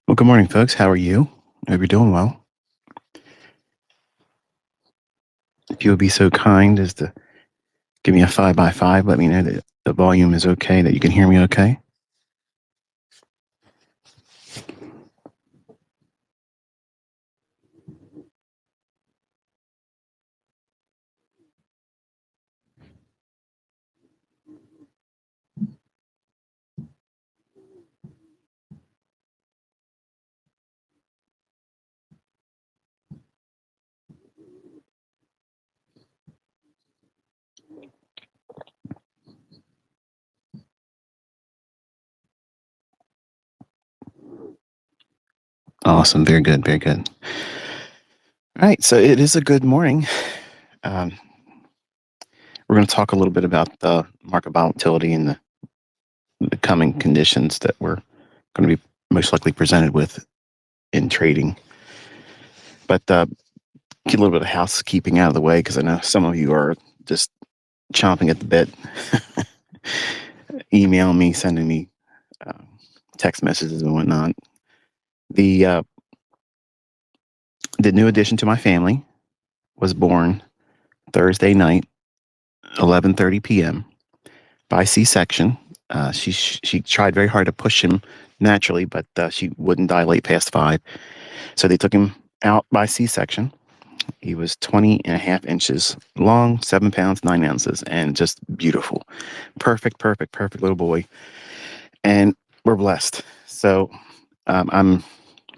Well, good morning, folks. How are you? I hope you're doing well. If you would be so kind as to give me a 5 by 5, let me know that the volume is okay, that you can hear me okay. Awesome. Very good. Very good. All right. So it is a good morning. Um, we're going to talk a little bit about the market volatility and the coming conditions that we're going to be most likely presented with in trading. But get a little bit of housekeeping out of the way because I know some of you are just chomping at the bit, emailing me, sending me uh, text messages and whatnot. The new addition to my family was born Thursday night, 11:30 p.m. by C-section. She tried very hard to push him naturally, but she wouldn't dilate past 5. So they took him out by C-section. He was 20.5 inches long, 7 pounds, 9 ounces, and just beautiful. Perfect little boy. And we're blessed. So I'm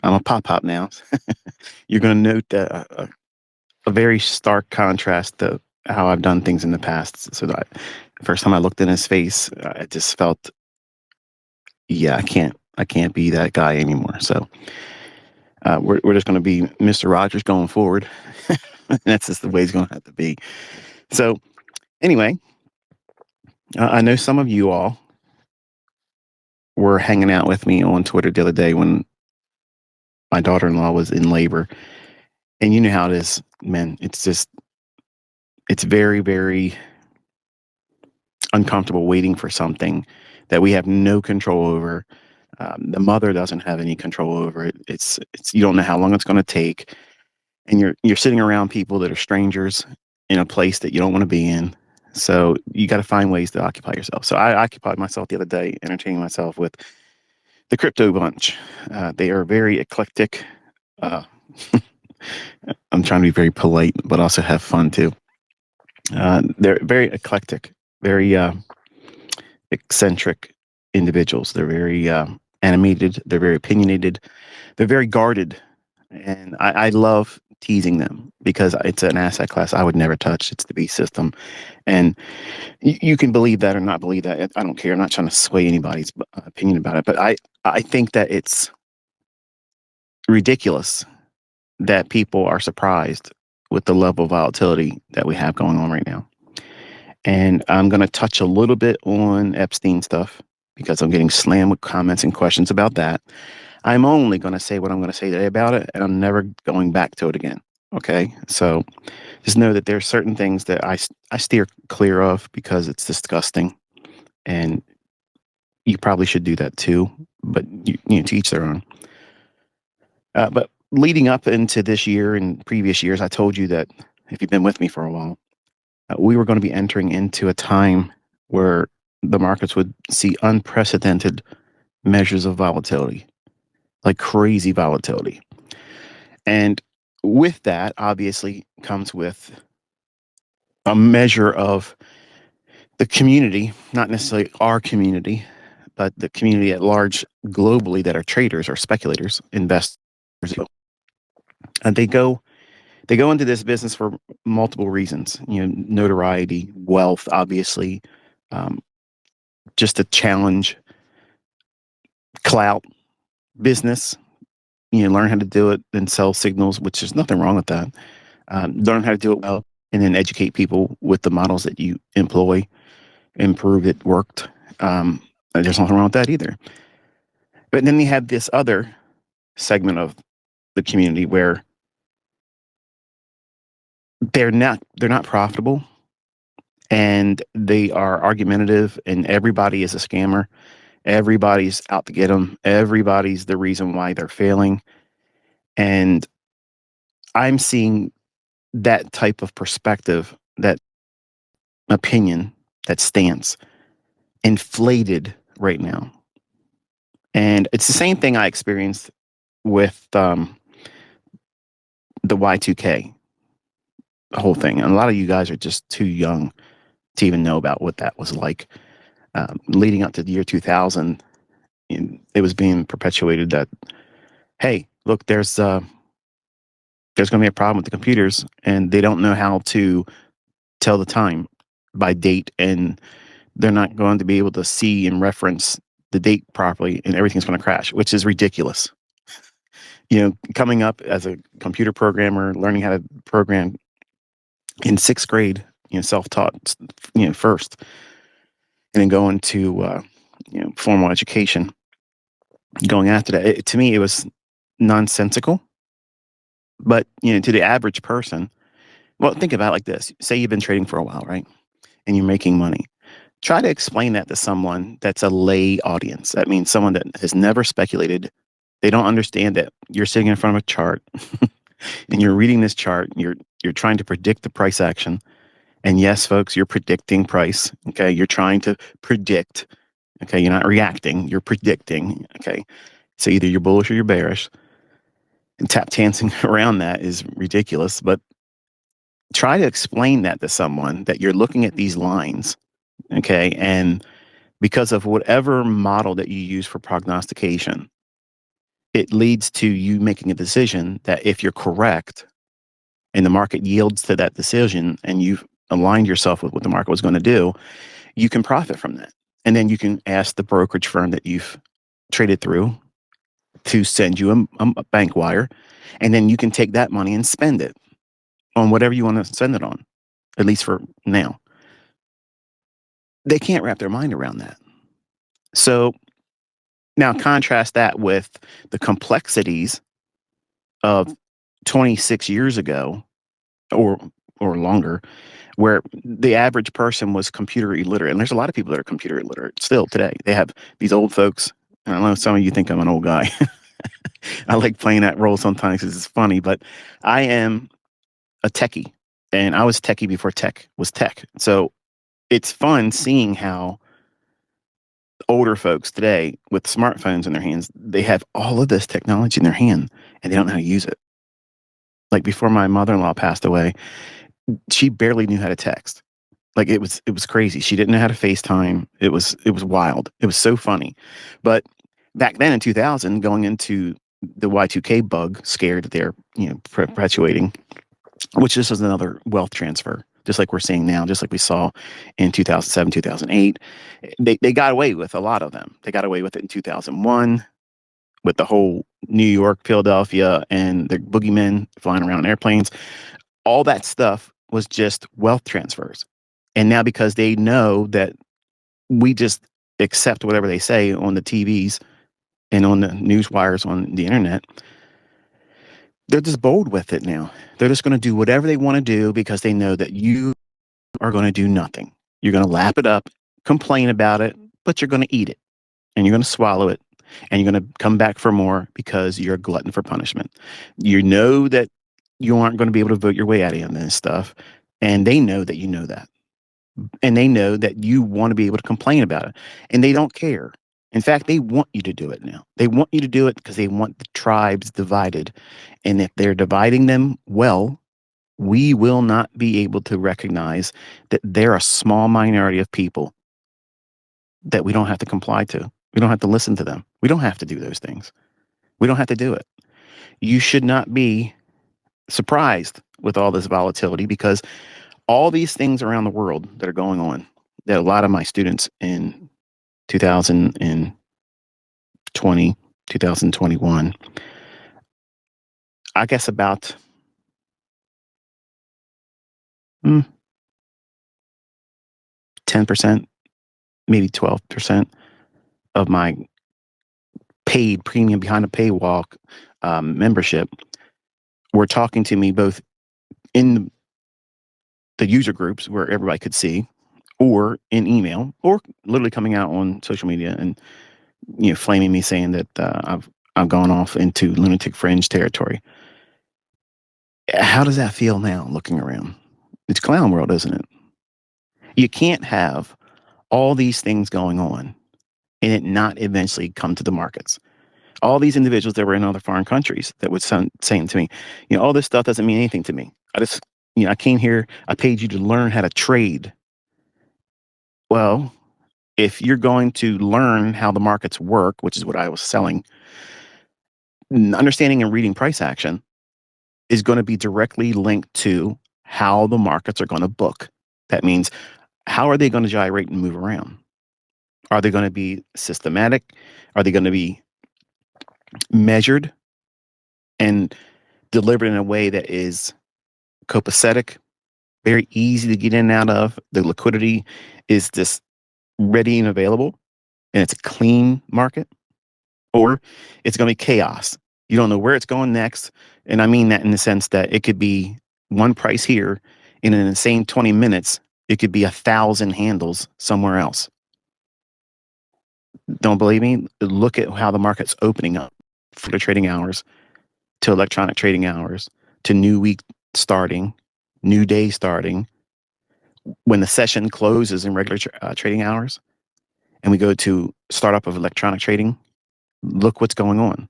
a pop now. You're going to note a very stark contrast to how I've done things in the past. So that first time I looked in his face, I just felt, yeah, I can't be that guy anymore. So we're just going to be Mr. Rogers going forward. That's just the way it's going to have to be. So anyway, I know some of you all were hanging out with me on Twitter the other day when my daughter-in-law was in labor, and you know how it is, man. It's very, very uncomfortable waiting for something that we have no control over. The mother doesn't have any control over it. It's you don't know how long it's going to take, and you're sitting around people that are strangers in a place that you don't want to be in. So you got to find ways to occupy yourself. So I occupied myself the other day, entertaining myself with the crypto bunch. They are very eclectic. Uh, I'm trying to be very polite, but also have fun too. They're very eclectic, very eccentric individuals. They're very animated. They're very opinionated. They're very guarded, and I love teasing them because it's an asset class I would never touch. It's the B system, and you can believe that or not believe that. I don't care. I'm not trying to sway anybody's opinion about it, but I think that it's ridiculous that people are surprised with the level of volatility that we have going on right now. And I'm going to touch a little bit on Epstein stuff because I'm getting slammed with comments and questions about that. I'm only going to say what I'm going to say today about it, and I'm never going back to it again. Okay. So just know that there are certain things that I steer clear of because it's disgusting. And you probably should do that too. But, to each their own. But leading up into this year and previous years, I told you that if you've been with me for a while, we were going to be entering into a time where the markets would see unprecedented measures of volatility, like crazy volatility. And with that, obviously, comes with a measure of the community, not necessarily our community, but the community at large globally that are traders or speculators, investors. And they go into this business for multiple reasons, notoriety, wealth, obviously, um, just to challenge, clout, business, learn how to do it and sell signals, which there's nothing wrong with that. Learn how to do it well and then educate people with the models that you employ and prove it worked. There's nothing wrong with that either. But then they have this other segment of the community where they're not profitable, and they are argumentative, and everybody is a scammer, Everybody's out to get them. Everybody's the reason why they're failing. And I'm seeing that type of perspective, that opinion, that stance inflated right now. And it's the same thing I experienced with the Y2K whole thing. And a lot of you guys are just too young to even know about what that was like. Leading up to the year 2000, it was being perpetuated that, hey, look, there's going to be a problem with the computers, and they don't know how to tell the time by date, and they're not going to be able to see and reference the date properly, and everything's going to crash, which is ridiculous. Coming up as a computer programmer, learning how to program in sixth grade, self-taught, first, and then going to, formal education, going after that, to me, it was nonsensical. But, to the average person, well, think about it like this. Say you've been trading for a while, right? And you're making money. Try to explain that to someone that's a lay audience. That means someone that has never speculated. They don't understand that you're sitting in front of a chart and you're reading this chart. You're trying to predict the price action. And yes, folks, you're predicting price. Okay. You're trying to predict. Okay. You're not reacting. You're predicting. Okay. So either you're bullish or you're bearish. And tap dancing around that is ridiculous. But try to explain that to someone, that you're looking at these lines. Okay. And because of whatever model that you use for prognostication, it leads to you making a decision that if you're correct and the market yields to that decision and you've aligned yourself with what the market was going to do, you can profit from that. And then you can ask the brokerage firm that you've traded through to send you a bank wire. And then you can take that money and spend it on whatever you want to spend it on, at least for now. They can't wrap their mind around that. So now contrast that with the complexities of 26 years ago or longer, where the average person was computer illiterate. And there's a lot of people that are computer illiterate still today. They have these old folks. I don't know, some of you think I'm an old guy. I like playing that role sometimes because it's funny, but I am a techie, and I was techie before tech was tech. So it's fun seeing how older folks today with smartphones in their hands, they have all of this technology in their hand and they don't know how to use it. Like before my mother-in-law passed away, she barely knew how to text. Like it was crazy. She didn't know how to FaceTime. It was wild. It was so funny. But back then in 2000, going into the Y2K bug scare that they're perpetuating, which this is another wealth transfer, just like we're seeing now, just like we saw in 2007, 2008. They got away with a lot of them. They got away with it in 2001 with the whole New York, Philadelphia, and the boogeymen flying around in airplanes. All that stuff was just wealth transfers. And now because they know that we just accept whatever they say on the TVs and on the news wires on the internet, they're just bold with it now. They're just going to do whatever they want to do because they know that you are going to do nothing. You're going to lap it up, complain about it, but you're going to eat it and you're going to swallow it and you're going to come back for more because you're a glutton for punishment. You know that you aren't going to be able to vote your way out of this stuff. And they know that you know that. And they know that you want to be able to complain about it. And they don't care. In fact, they want you to do it now. They want you to do it because they want the tribes divided. And if they're dividing them well, we will not be able to recognize that they're a small minority of people that we don't have to comply to. We don't have to listen to them. We don't have to do those things. We don't have to do it. You should not be surprised with all this volatility because all these things around the world that are going on, that a lot of my students in 2020, 2021, I guess about 10%, maybe 12% of my paid premium behind a paywall membership were talking to me both in the user groups where everybody could see, or in email, or literally coming out on social media and flaming me saying that I've gone off into lunatic fringe territory. How does that feel now looking around? It's clown world, isn't it? You can't have all these things going on and it not eventually come to the markets. All these individuals that were in other foreign countries that would saying to me, all this stuff doesn't mean anything to me. I came here, I paid you to learn how to trade. Well, if you're going to learn how the markets work, which is what I was selling, understanding and reading price action is going to be directly linked to how the markets are going to book. That means, how are they going to gyrate and move around? Are they going to be systematic? Are they going to be measured and delivered in a way that is copacetic, very easy to get in and out of? The liquidity is just ready and available, and it's a clean market, or it's going to be chaos. You don't know where it's going next. And I mean that in the sense that it could be one price here, and in the same 20 minutes, it could be 1,000 handles somewhere else. Don't believe me? Look at how the market's opening up for the trading hours to electronic trading hours to new week starting, new day starting. When the session closes in regular trading hours and we go to startup of electronic trading, look what's going on.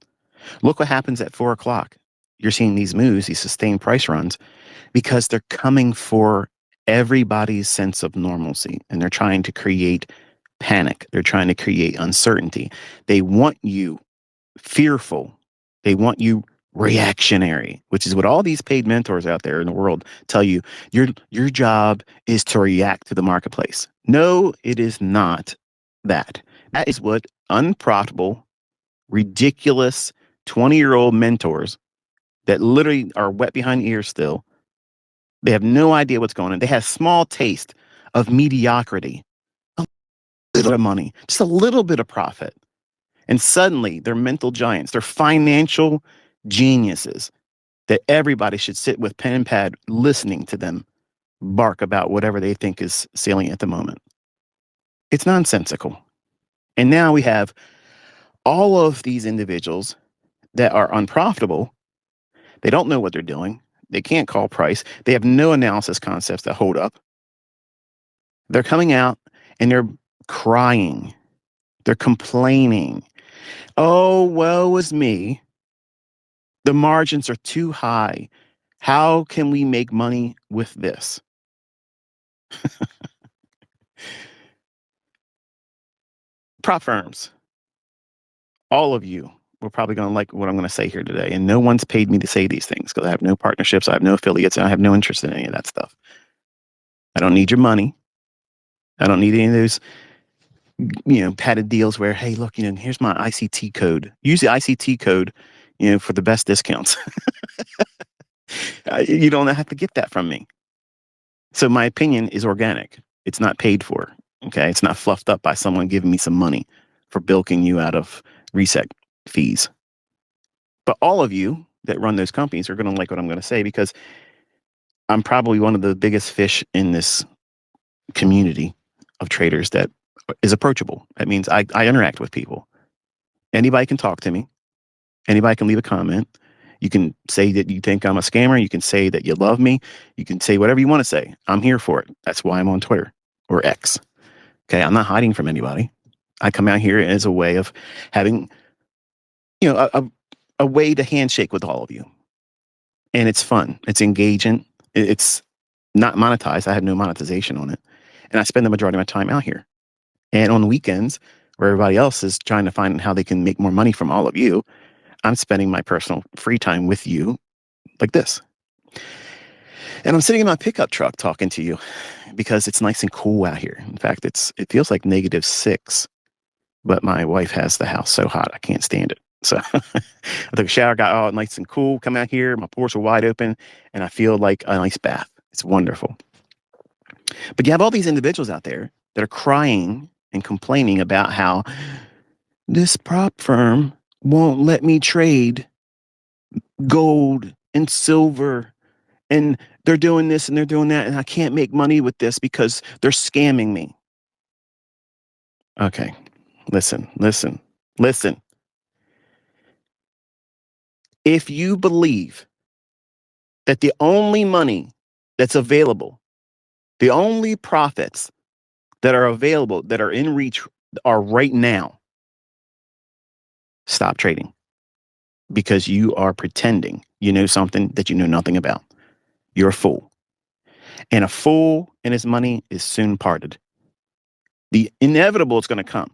Look what happens at 4 o'clock. You're seeing these moves, these sustained price runs, because they're coming for everybody's sense of normalcy, and they're trying to create panic. They're trying to create uncertainty. They want you fearful. They want you reactionary, which is what all these paid mentors out there in the world tell you. Your job is to react to the marketplace. No, it is not that. That is what unprofitable, ridiculous 20-year-old mentors that literally are wet behind the ears still. They have no idea what's going on. They have small taste of mediocrity, a little bit of money, just a little bit of profit. And suddenly they're mental giants. They're financial geniuses that everybody should sit with pen and pad listening to them bark about whatever they think is salient at the moment. It's nonsensical. And now we have all of these individuals that are unprofitable. They don't know what they're doing. They can't call price. They have no analysis concepts that hold up. They're coming out and they're crying. They're complaining. Oh, woe is me. The margins are too high. How can we make money with this? Prop firms, all of you are probably going to like what I'm going to say here today. And no one's paid me to say these things because I have no partnerships, I have no affiliates, and I have no interest in any of that stuff. I don't need your money. I don't need any of those, padded deals where, hey, look, here's my ICT code. Use the ICT code, for the best discounts. You don't have to get that from me. So my opinion is organic. It's not paid for. Okay. It's not fluffed up by someone giving me some money for bilking you out of reset fees. But all of you that run those companies are going to like what I'm going to say, because I'm probably one of the biggest fish in this community of traders that is approachable. That means I interact with people. Anybody can talk to me. Anybody can leave a comment. You can say that you think I'm a scammer. You can say that you love me. You can say whatever you want to say. I'm here for it. That's why I'm on Twitter or X. Okay. I'm not hiding from anybody. I come out here as a way of having, a way to handshake with all of you. And it's fun. It's engaging. It's not monetized. I have no monetization on it. And I spend the majority of my time out here. And on the weekends, where everybody else is trying to find how they can make more money from all of you, I'm spending my personal free time with you like this. And I'm sitting in my pickup truck talking to you because it's nice and cool out here. In fact, it feels like -6, but my wife has the house so hot I can't stand it. So I took a shower, got all nice and cool, come out here, my pores are wide open, and I feel like a nice bath. It's wonderful. But you have all these individuals out there that are crying and complaining about how this prop firm won't let me trade gold and silver, and they're doing this and they're doing that, and I can't make money with this because they're scamming me. Okay, listen. Listen, if you believe that the only money that's available, the only profits that are available, that are in reach, are right now, stop trading, because you are pretending you know something that you know nothing about. You're a fool. And a fool and his money is soon parted. The inevitable is going to come.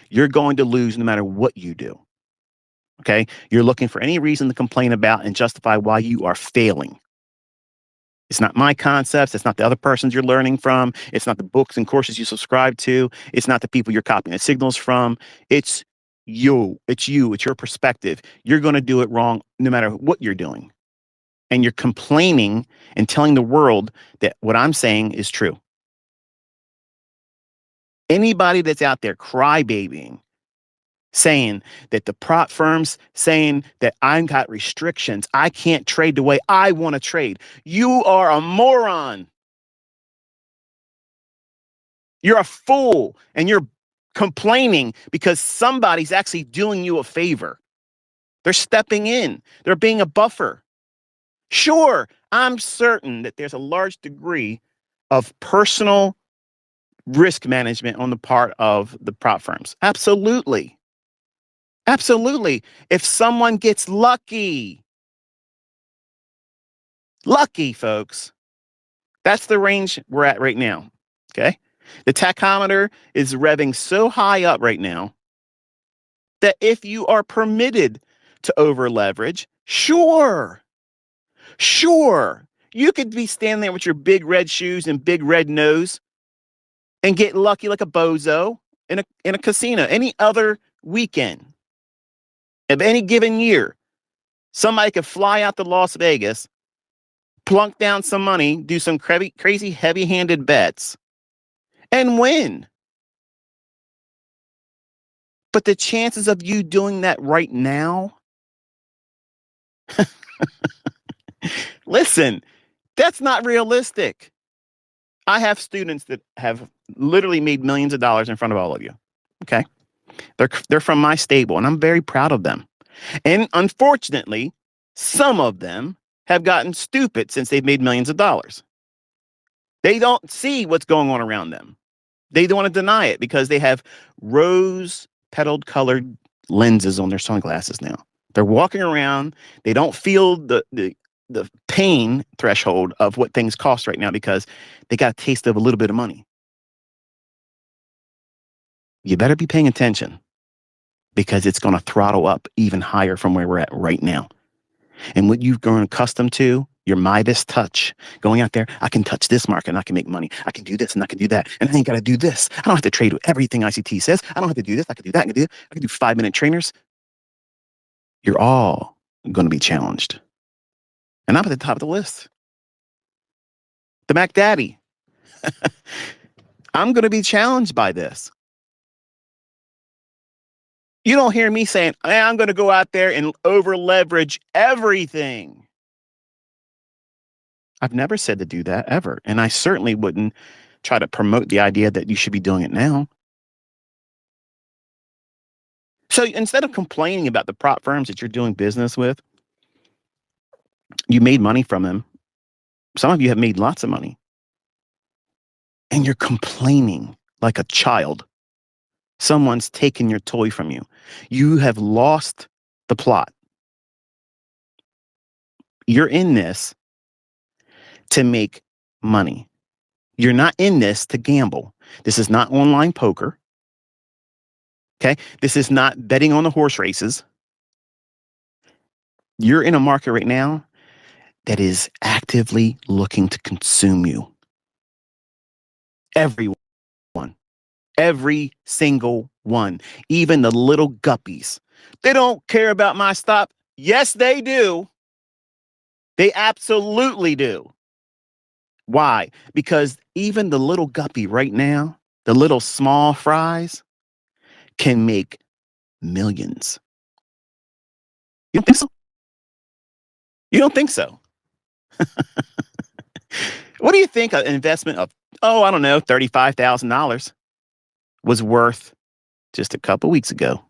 You're going to lose no matter what you do. Okay? You're looking for any reason to complain about and justify why you are failing. It's not my concepts. It's not the other persons you're learning from. It's not the books and courses you subscribe to. It's not the people you're copying the signals from. It's you. It's you. It's your perspective. You're going to do it wrong no matter what you're doing. And you're complaining and telling the world that what I'm saying is true. Anybody that's out there crybabying, saying that the prop firms, saying that I've got restrictions, I can't trade the way I want to trade, you are a moron. You're a fool, and you're complaining because somebody's actually doing you a favor. They're stepping in. They're being a buffer. Sure, I'm certain that there's a large degree of personal risk management on the part of the prop firms. Absolutely. Absolutely. If someone gets lucky, folks, that's the range we're at right now. Okay. The tachometer is revving so high up right now that if you are permitted to over leverage, sure, you could be standing there with your big red shoes and big red nose and get lucky like a bozo in a casino any other weekend of any given year. Somebody could fly out to Las Vegas, plunk down some money, do some crazy heavy-handed bets, and win. But the chances of you doing that right now, listen, that's not realistic. I have students that have literally made millions of dollars in front of all of you. Okay. They're from my stable, and I'm very proud of them. And unfortunately, some of them have gotten stupid since they've made millions of dollars. They don't see what's going on around them. They don't want to deny it because they have rose petaled colored lenses on their sunglasses now. They're walking around. They don't feel the pain threshold of what things cost right now because they got a taste of a little bit of money. You better be paying attention because it's going to throttle up even higher from where we're at right now. And what you've grown accustomed to, your Midas touch, going out there, I can touch this market and I can make money. I can do this and I can do that. And I ain't got to do this. I don't have to trade with everything ICT says. I don't have to do this. I can do that. I can do that. I can do 5-minute trainers. You're all going to be challenged. And I'm at the top of the list. The Mac Daddy. I'm going to be challenged by this. You don't hear me saying, hey, I'm going to go out there and over leverage everything. I've never said to do that ever. And I certainly wouldn't try to promote the idea that you should be doing it now. So instead of complaining about the prop firms that you're doing business with, you made money from them. Some of you have made lots of money. And you're complaining like a child. Someone's taken your toy from you. You have lost the plot. You're in this to make money. You're not in this to gamble. This is not online poker. Okay. This is not betting on the horse races. You're in a market right now that is actively looking to consume you. Everyone. Every single one. Even the little guppies. They don't care about my stop. Yes, they do. They absolutely do. Why? Because even the little guppy right now, the little small fries, can make millions. You don't think so? You don't think so? What do you think an investment of, I don't know, $35,000 was worth just a couple weeks ago?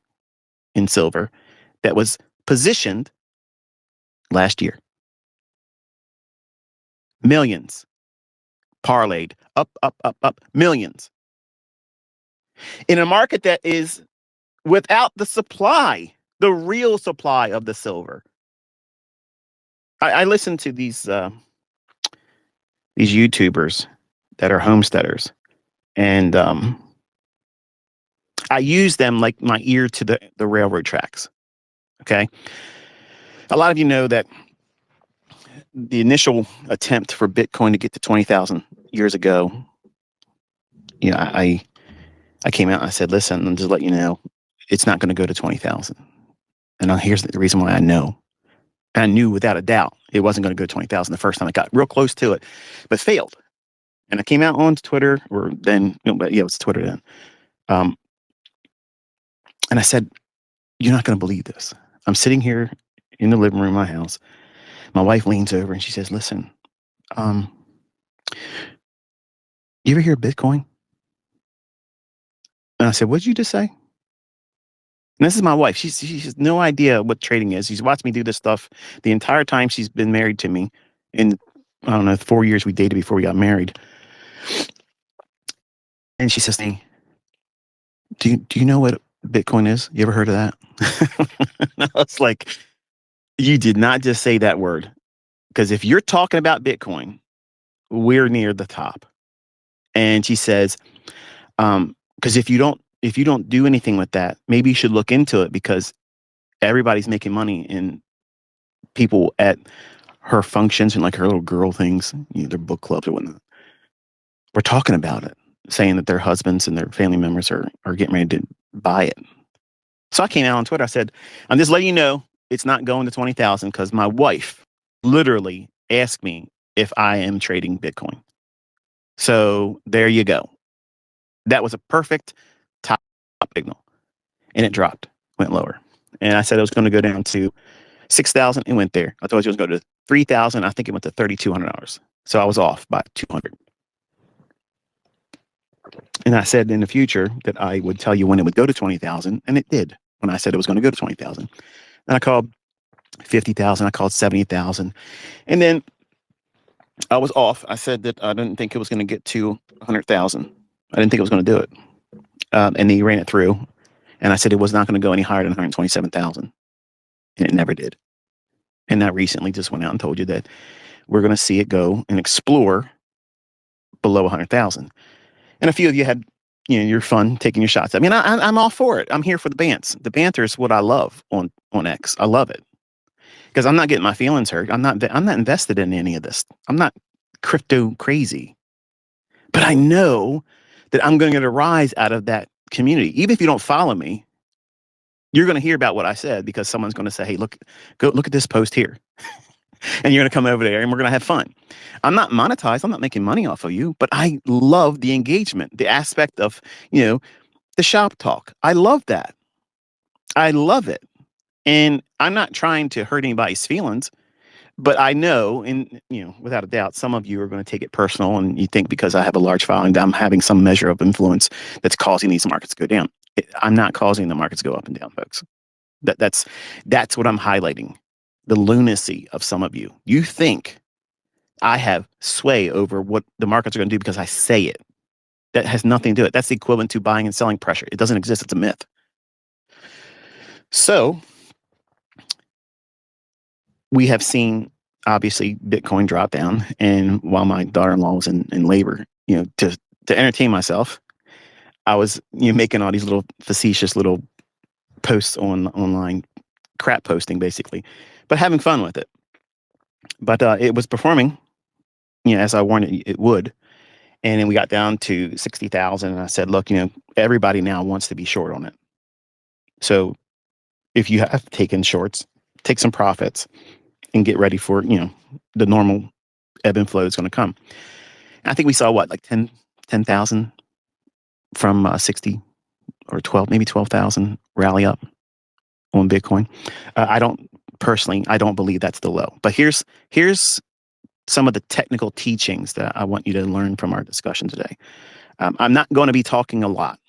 in silver that was positioned last year. Millions parlayed up, up, up, up, millions in a market that is without the supply, the real supply of the silver. I listen to these YouTubers that are homesteaders, and I use them like my ear to the railroad tracks. Okay, a lot of you know that the initial attempt for Bitcoin to get to 20,000 years ago, you know, I came out and I said, listen, I'm just let you know, it's not going to go to 20,000. And here's the reason why I know. And I knew without a doubt it wasn't going to go to 20,000 the first time. I got real close to it, but failed. And I came out on Twitter, or then, but yeah, it was Twitter then. And I said, you're not going to believe this. I'm sitting here in the living room of my house. My wife leans over and she says, listen, you ever hear of Bitcoin? And I said, what did you just say? And this is my wife. She has no idea what trading is. She's watched me do this stuff the entire time she's been married to me. In, I don't know, 4 years we dated before we got married. And she says to me, do you know what Bitcoin is? You ever heard of that? I was like, you did not just say that word. Because if you're talking about Bitcoin, we're near the top. And she says, because if you don't do anything with that, maybe you should look into it, because everybody's making money, and people at her functions and like her little girl things, you know, their book clubs or whatnot, we're talking about it, saying that their husbands and their family members are getting ready to buy it. So I came out on Twitter. I said, I'm just letting you know it's not going to 20,000 because my wife literally asked me if I am trading Bitcoin. So there you go. That was a perfect top signal, and it dropped, went lower. And I said it was going to go down to 6,000. It went there. I told you it was going to 3,000. I think it went to $3,200. So I was off by 200. And I said in the future that I would tell you when it would go to 20,000, and it did. When I said it was going to go to 20,000, and I called 50,000. I called 70,000, and then I was off. I said that I didn't think it was going to get to 100,000. I didn't think it was going to do it. And then he ran it through, and I said it was not going to go any higher than 127,000, and it never did. And I recently just went out and told you that we're going to see it go and explore below 100,000. And a few of you had, you know, your fun taking your shots. I mean, I'm all for it. I'm here for the bants. The banter is what I love on X. I love it because I'm not getting my feelings hurt. I'm not invested in any of this. I'm not crypto crazy, but I know that I'm going to get a rise out of that community. Even if you don't follow me, you're going to hear about what I said, because someone's going to say, hey, go look at this post here. And you're going to come over there and we're going to have fun. I'm not monetized. I'm not making money off of you, but I love the engagement, the aspect of, you know, the shop talk. I love that. I love it. And I'm not trying to hurt anybody's feelings, but I know, and, you know, without a doubt, some of you are going to take it personal, and you think because I have a large following that I'm having some measure of influence that's causing these markets to go down. I'm not causing the markets to go up and down, folks. That's what I'm highlighting. The lunacy of some of you. You think I have sway over what the markets are going to do because I say it. That has nothing to do with it. That's the equivalent to buying and selling pressure. It doesn't exist. It's a myth. So we have seen, obviously, Bitcoin drop down. And while my daughter-in-law was in labor, you know, to entertain myself, I was, you know, making all these little facetious little posts online, crap posting basically, but having fun with it. But it was performing, you know, as I warned it would. And then we got down to 60,000, and I said, look, you know, everybody now wants to be short on it. So if you have taken shorts, take some profits and get ready for, you know, the normal ebb and flow that's going to come. And I think we saw what, like 10,000 from 60 or 12, maybe 12,000 rally up on Bitcoin. I don't believe that's the low. But here's some of the technical teachings that I want you to learn from our discussion today. I'm not going to be talking a lot.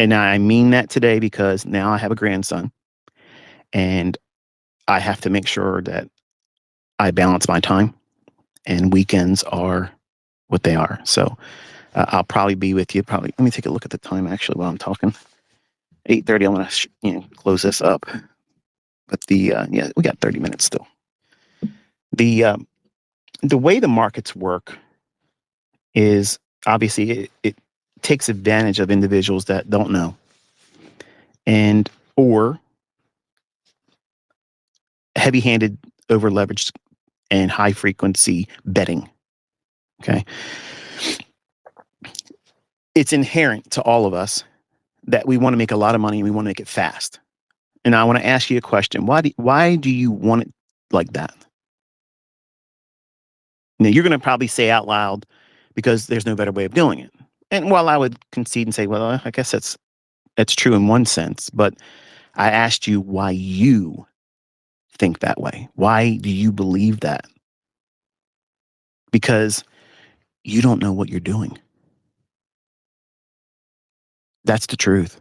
And I mean that today because now I have a grandson and I have to make sure that I balance my time, and weekends are what they are. So I'll probably be with you. Probably. Let me take a look at the time actually while I'm talking. 8:30. I'm gonna close this up. But yeah, we got 30 minutes still. The way the markets work is obviously it takes advantage of individuals that don't know, and or heavy-handed, over-leveraged, and high-frequency betting. Okay, it's inherent to all of us that we want to make a lot of money and we want to make it fast. And I want to ask you a question: why do you want it like that? Now you're going to probably say out loud, because there's no better way of doing it. And while I would concede and say, well, I guess that's true in one sense, but I asked you why you think that way. Why do you believe that? Because you don't know what you're doing. That's the truth.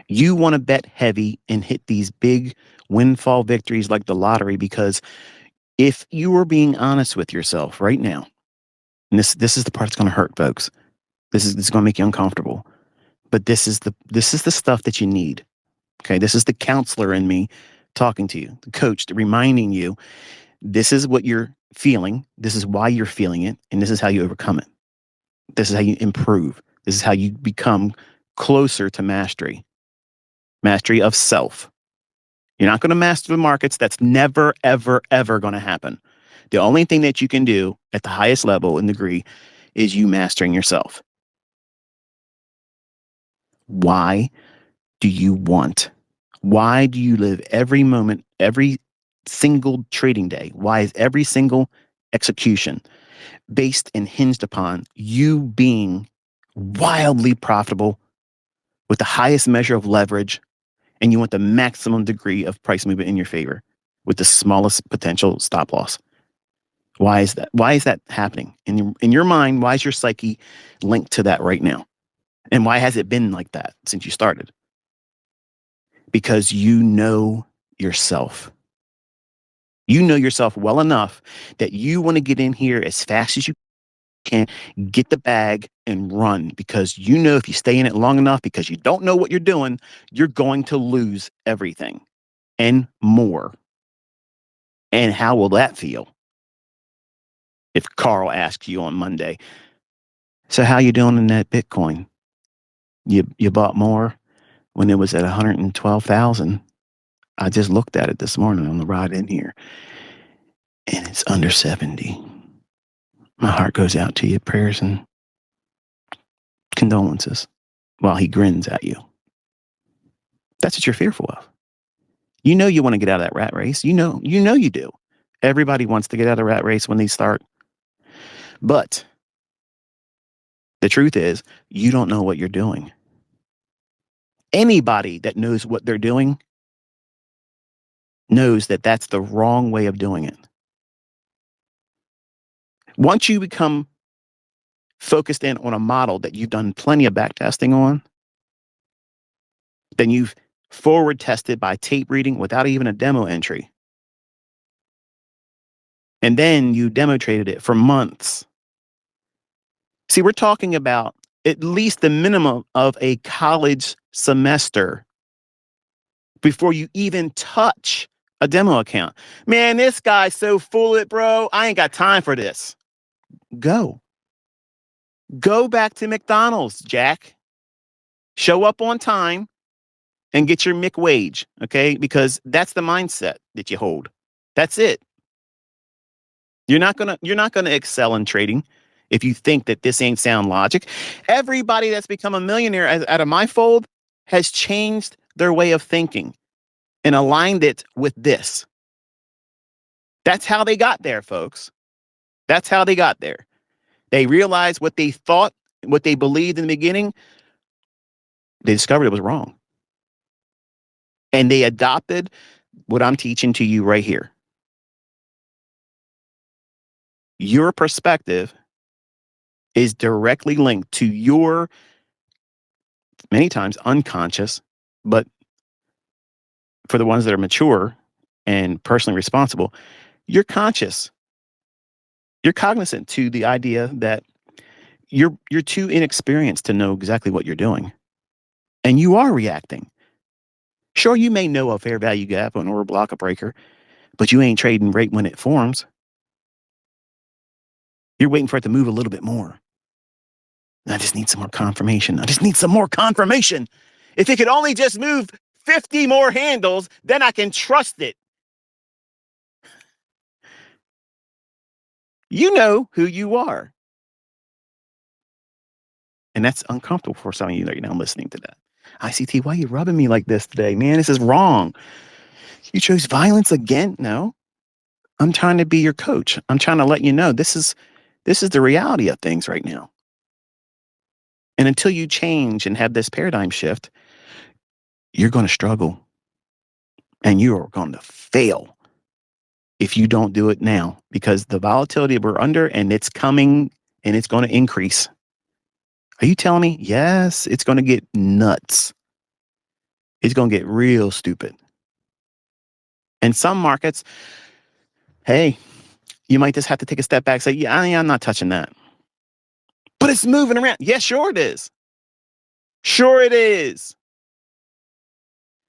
You want to bet heavy and hit these big windfall victories like the lottery, because if you were being honest with yourself right now, and this is the part that's going to hurt, folks. This is going to make you uncomfortable. But this is the stuff that you need. Okay, this is the counselor in me talking to you, the coach reminding you, this is what you're feeling, this is why you're feeling it, and this is how you overcome it. This is how you improve. This is how you become closer to mastery of self. You're not going to master the markets. That's never, ever, ever going to happen. The only thing that you can do at the highest level and degree is you mastering yourself. Why do you want? Why do you live every moment, every single trading day? Why is every single execution based and hinged upon you being wildly profitable with the highest measure of leverage, and you want the maximum degree of price movement in your favor with the smallest potential stop loss? Why is that? Why is that happening in your mind? Why is your psyche linked to that right now? And why has it been like that since you started? Because you know yourself. You know yourself well enough that you want to get in here as fast as you can, get the bag and run, because you know if you stay in it long enough, because you don't know what you're doing, you're going to lose everything and more. And how will that feel if Carl asks you on Monday, so how you doing in that Bitcoin? You bought more when it was at 112,000. I just looked at it this morning on the ride in here, and it's under 70. My heart goes out to you. Prayers and condolences, while he grins at you. That's what you're fearful of. You know you want to get out of that rat race. You know you do. Everybody wants to get out of the rat race when they start. But the truth is, you don't know what you're doing. Anybody that knows what they're doing knows that that's the wrong way of doing it. Once you become focused in on a model that you've done plenty of back testing on, then you've forward tested by tape reading without even a demo entry. And then you demo traded it for months. See, we're talking about at least the minimum of a college semester before you even touch a demo account. Man, this guy's so full of it, bro. I ain't got time for this. Go back to McDonald's, Jack. Show up on time and get your McWage, okay? Because that's the mindset that you hold. That's it. You're not gonna excel in trading if you think that this ain't sound logic. Everybody that's become a millionaire out of my fold has changed their way of thinking and aligned it with this. That's how they got there, folks. That's how they got there. They realized what they thought, what they believed in the beginning, they discovered it was wrong. And they adopted what I'm teaching to you right here. Your perspective is directly linked to your many times unconscious, but for the ones that are mature and personally responsible, you're conscious. You're cognizant to the idea that you're too inexperienced to know exactly what you're doing. And you are reacting. Sure, you may know a fair value gap or a block breaker, but you ain't trading right when it forms. You're waiting for it to move a little bit more. I just need some more confirmation. I just need some more confirmation. If it could only just move 50 more handles, then I can trust it. You know who you are. And that's uncomfortable for some of you that are now listening to that. ICT, why are you rubbing me like this today? Man, this is wrong. You chose violence again? No. I'm trying to be your coach. I'm trying to let you know this is the reality of things right now. And until you change and have this paradigm shift, you're going to struggle and you are going to fail if you don't do it now, because the volatility we're under, and it's coming and it's going to increase. Are you telling me? Yes, it's going to get nuts. It's going to get real stupid. And some markets, hey, you might just have to take a step back and say, yeah, I'm not touching that. But it's moving around. Yeah, sure it is. Sure it is.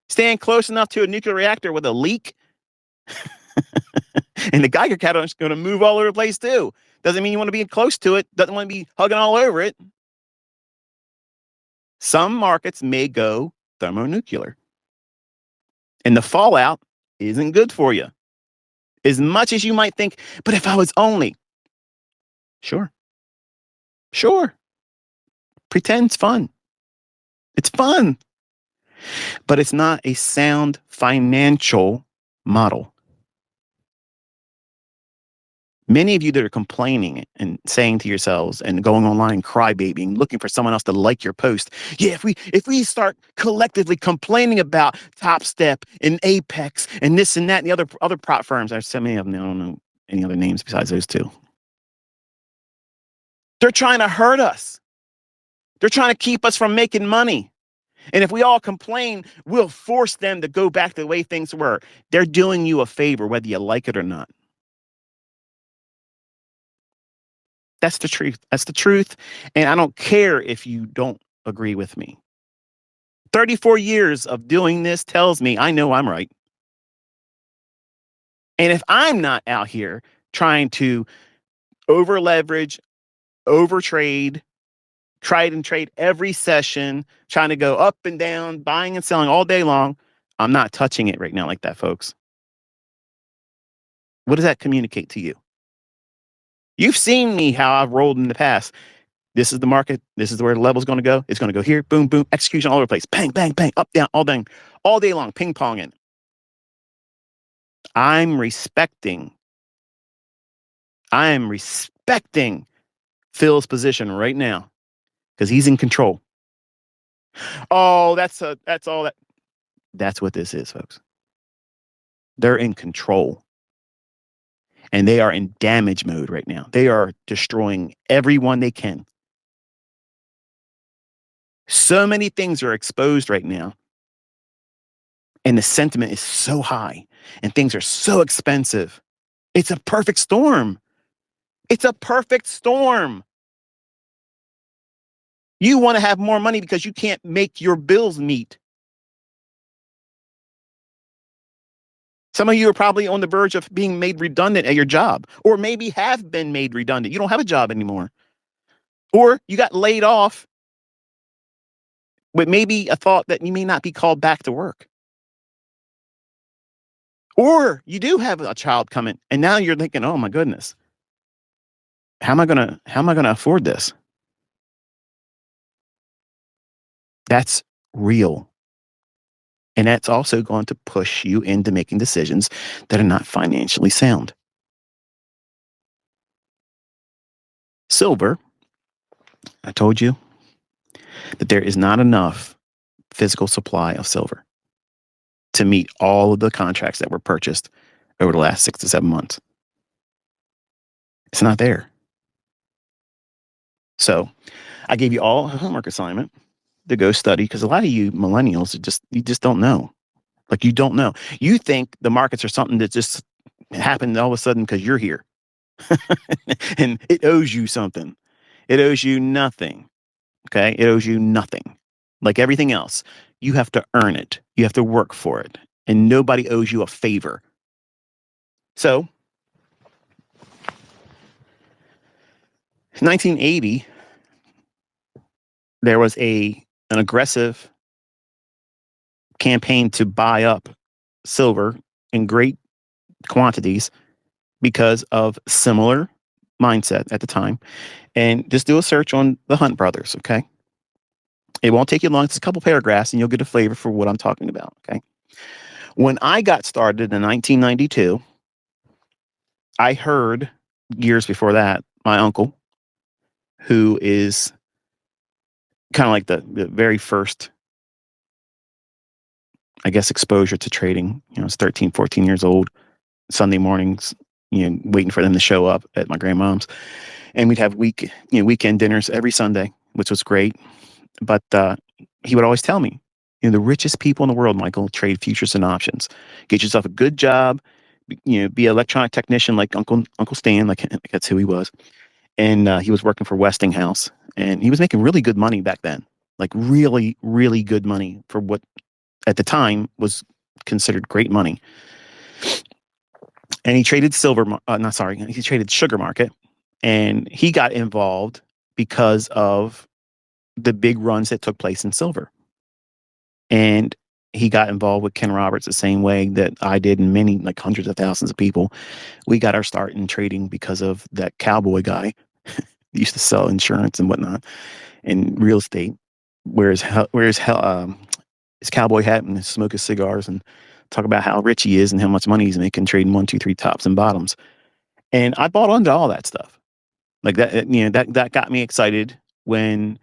Stand close enough to a nuclear reactor with a leak, and the Geiger counter is going to move all over the place too. Doesn't mean you want to be close to it. Doesn't want to be hugging all over it. Some markets may go thermonuclear, and the fallout isn't good for you. As much as you might think, but if I was only, sure, pretend's fun. It's fun, but it's not a sound financial model. Many of you that are complaining and saying to yourselves and going online crybabying, looking for someone else to like your post. Yeah, if we start collectively complaining about Top Step and Apex and this and that and the other prop firms, there's so many of them, I don't know any other names besides those two. They're trying to hurt us. They're trying to keep us from making money. And if we all complain, we'll force them to go back to the way things were. They're doing you a favor, whether you like it or not. That's the truth. That's the truth. And I don't care if you don't agree with me. 34 years of doing this tells me I know I'm right. And if I'm not out here trying to over leverage, over trade, try and trade every session, trying to go up and down, buying and selling all day long, I'm not touching it right now like that, folks. What does that communicate to you? You've seen me how I've rolled in the past. This is the market. This is where the level's going to go. It's going to go here. Boom, boom. Execution all over the place. Bang, bang, bang. Up, down, all day long. Ping ponging. I'm respecting Phil's position right now because he's in control. Oh, that's all that. That's what this is, folks. They're in control. And they are in damage mode right now. They are destroying everyone they can. So many things are exposed right now. And the sentiment is so high and things are so expensive. It's a perfect storm. It's a perfect storm. You want to have more money because you can't make your bills meet. Some of you are probably on the verge of being made redundant at your job, or maybe have been made redundant. You don't have a job anymore. Or you got laid off with maybe a thought that you may not be called back to work. Or you do have a child coming and now you're thinking, oh my goodness, how am I gonna afford this? That's real. And that's also going to push you into making decisions that are not financially sound. Silver, I told you that there is not enough physical supply of silver to meet all of the contracts that were purchased over the last 6 to 7 months. It's not there. So I gave you all a homework assignment. to go study, because a lot of you millennials you just don't know. Like, you don't know. You think the markets are something that just happened all of a sudden because you're here. And it owes you something. It owes you nothing. Okay? It owes you nothing. Like everything else, you have to earn it. You have to work for it. And nobody owes you a favor. So, 1980, there was an aggressive campaign to buy up silver in great quantities because of similar mindset at the time. And just do a search on the Hunt brothers, okay? It won't take you long. It's a couple paragraphs and you'll get a flavor for what I'm talking about, okay? When I got started in 1992, I heard years before that, my uncle, who is kind of like the very first, I guess, exposure to trading. You know, it's 13, 14 years old, Sunday mornings, you know, waiting for them to show up at my grandmom's. And we'd have weekend dinners every Sunday, which was great. But he would always tell me, you know, the richest people in the world, Michael, trade futures and options. Get yourself a good job, you know, be an electronic technician like Uncle Stan, like that's who he was. And he was working for Westinghouse, and he was making really good money back then, like really, really good money for what at the time was considered great money. And he traded he traded sugar market, and he got involved because of the big runs that took place in silver. And he got involved with Ken Roberts the same way that I did, and many, like hundreds of thousands of people. We got our start in trading because of that cowboy guy. He used to sell insurance and whatnot and real estate. Wears his cowboy hat and smoke his cigars and talk about how rich he is and how much money he's making trading 1, 2, 3 tops and bottoms. And I bought onto all that stuff. Like that, you know, that got me excited when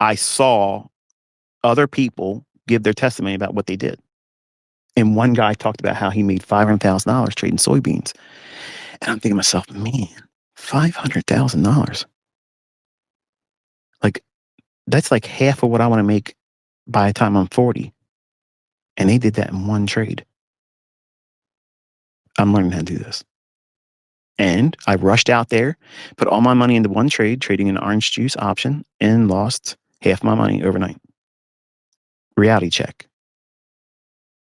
I saw other people give their testimony about what they did. And one guy talked about how he made $500,000 trading soybeans. And I'm thinking to myself, man, $500,000. Like, that's like half of what I want to make by the time I'm 40. And they did that in one trade. I'm learning how to do this. And I rushed out there, put all my money into one trade, trading an orange juice option, and lost half my money overnight. Reality check.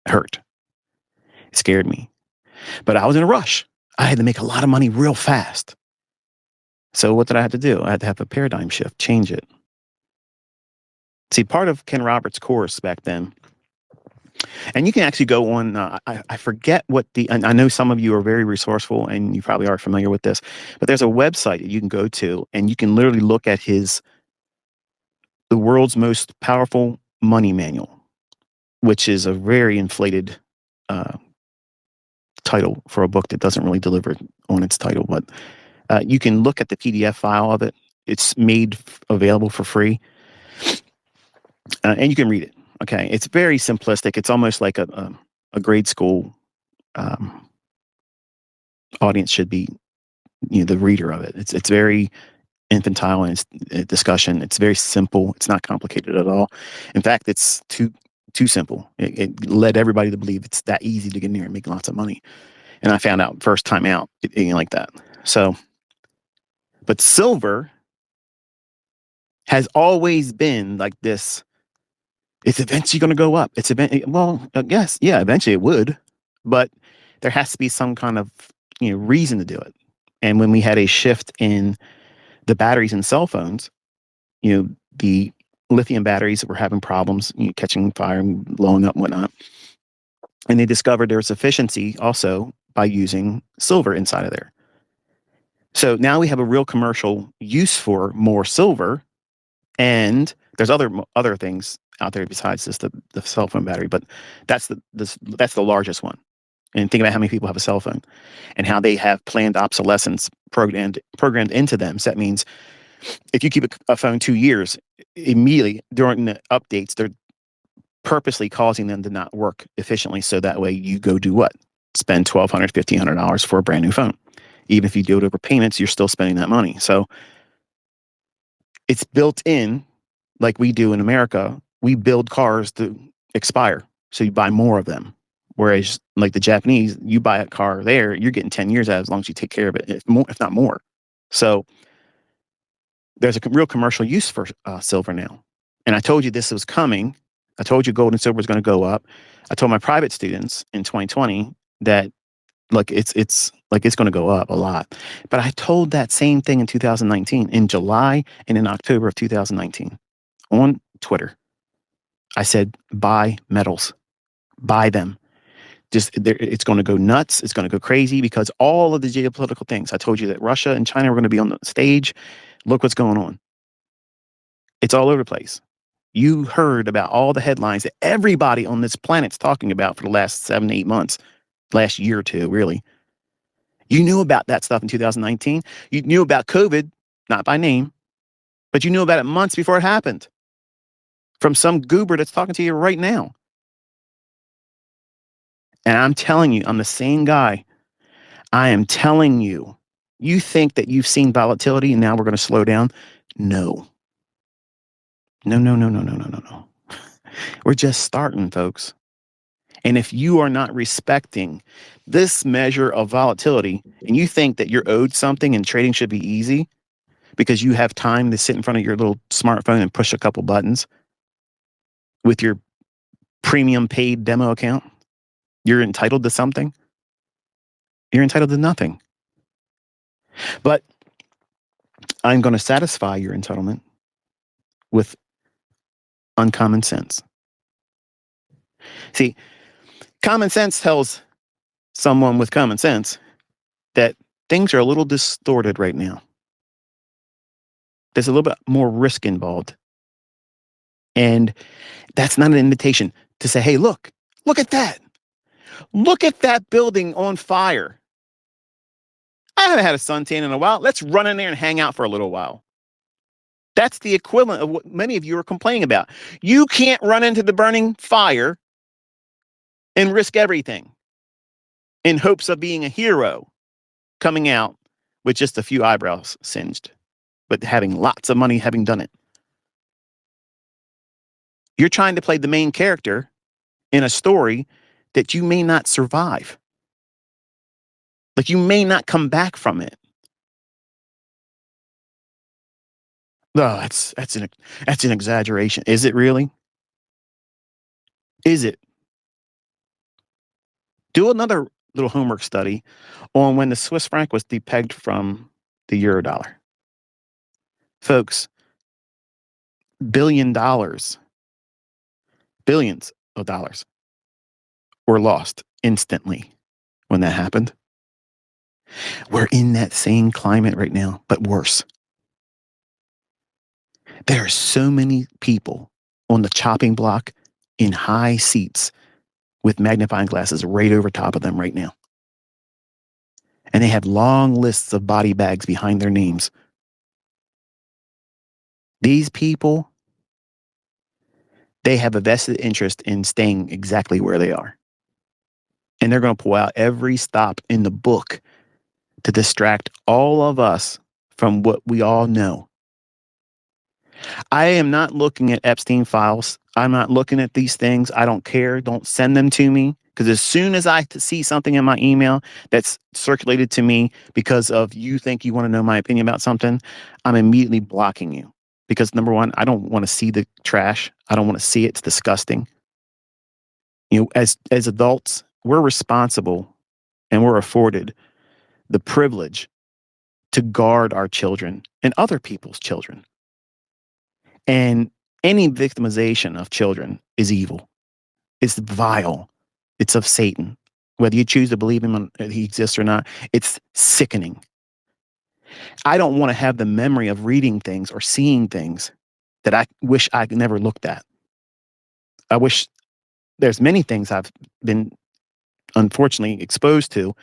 Hurt. It scared me. But I was in a rush. I had to make a lot of money real fast. So what did I have to do? I had to have a paradigm shift, change it. See, part of Ken Roberts' course back then, and you can actually go on, I forget what and I know some of you are very resourceful and you probably are familiar with this, but there's a website that you can go to and you can literally look at the world's most powerful money manual, which is a very inflated title for a book that doesn't really deliver on its title. But you can look at the PDF file of it. It's made available for free. And you can read it. Okay. It's very simplistic. It's almost like a grade school audience should be, you know, the reader of it. It's very infantile in its discussion. It's very simple. It's not complicated at all. In fact, it's too simple. It led everybody to believe it's that easy to get in there and make lots of money. And I found out first time out, it ain't like that. So, but silver has always been like this. It's eventually going to go up. Yes, yeah, eventually it would, but there has to be some kind of, you know, reason to do it. And when we had a shift in the batteries in cell phones, you know, the lithium batteries were having problems, you know, catching fire and blowing up and whatnot. And they discovered there was efficiency also by using silver inside of there. So now we have a real commercial use for more silver, and there's other things out there besides just the cell phone battery, but that's the largest one. And think about how many people have a cell phone and how they have planned obsolescence programmed into them. So that means if you keep a phone 2 years, immediately during the updates, they're purposely causing them to not work efficiently. So that way you go do what? Spend $1,200, $1,500 for a brand new phone. Even if you do it over payments, you're still spending that money. So it's built in, like we do in America, we build cars to expire, so you buy more of them. Whereas, like the Japanese, you buy a car there, you're getting 10 years out as long as you take care of it, if not more. So there's a real commercial use for silver now. And I told you this was coming. I told you gold and silver is going to go up. I told my private students in 2020 that it's going to go up a lot. But I told that same thing in 2019, in July and in October of 2019 on Twitter. I said, buy metals, buy them. It's going to go nuts. It's going to go crazy because all of the geopolitical things. I told you that Russia and China were going to be on the stage. Look what's going on. It's all over the place. You heard about all the headlines that everybody on this planet's talking about for the last 7 to 8 months, last year or two, really. You knew about that stuff in 2019. You knew about COVID, not by name, but you knew about it months before it happened from some goober that's talking to you right now. And I'm telling you, I'm the same guy. I am telling you, you think that you've seen volatility and now we're going to slow down? No. No, no, no, no, no, no, no, no. We're just starting, folks. And if you are not respecting this measure of volatility and you think that you're owed something and trading should be easy because you have time to sit in front of your little smartphone and push a couple buttons with your premium paid demo account, you're entitled to something. You're entitled to nothing. But I'm going to satisfy your entitlement with uncommon sense. See, common sense tells someone with common sense that things are a little distorted right now. There's a little bit more risk involved. And that's not an invitation to say, hey, look at that. Look at that building on fire. I haven't had a suntan in a while. Let's run in there and hang out for a little while. That's the equivalent of what many of you are complaining about. You can't run into the burning fire and risk everything in hopes of being a hero coming out with just a few eyebrows singed, but having lots of money having done it. You're trying to play the main character in a story that you may not survive. Like you may not come back from it. Oh, that's an exaggeration. Is it really? Is it? Do another little homework study on when the Swiss franc was depegged from the euro dollar. Folks, billions of dollars were lost instantly when that happened. We're in that same climate right now, but worse. There are so many people on the chopping block in high seats with magnifying glasses right over top of them right now. And they have long lists of body bags behind their names. These people, they have a vested interest in staying exactly where they are. And they're going to pull out every stop in the book to distract all of us from what we all know. I am not looking at Epstein files. I'm not looking at these things. I don't care. Don't send them to me. Because as soon as I see something in my email that's circulated to me because of you think you want to know my opinion about something, I'm immediately blocking you. Because number one, I don't want to see the trash. I don't want to see it. It's disgusting. You know, as adults, we're responsible and we're afforded the privilege to guard our children and other people's children. And any victimization of children is evil. It's vile. It's of Satan. Whether you choose to believe him, he exists or not, it's sickening. I don't want to have the memory of reading things or seeing things that I wish I never looked at. I wish there's many things I've been unfortunately exposed to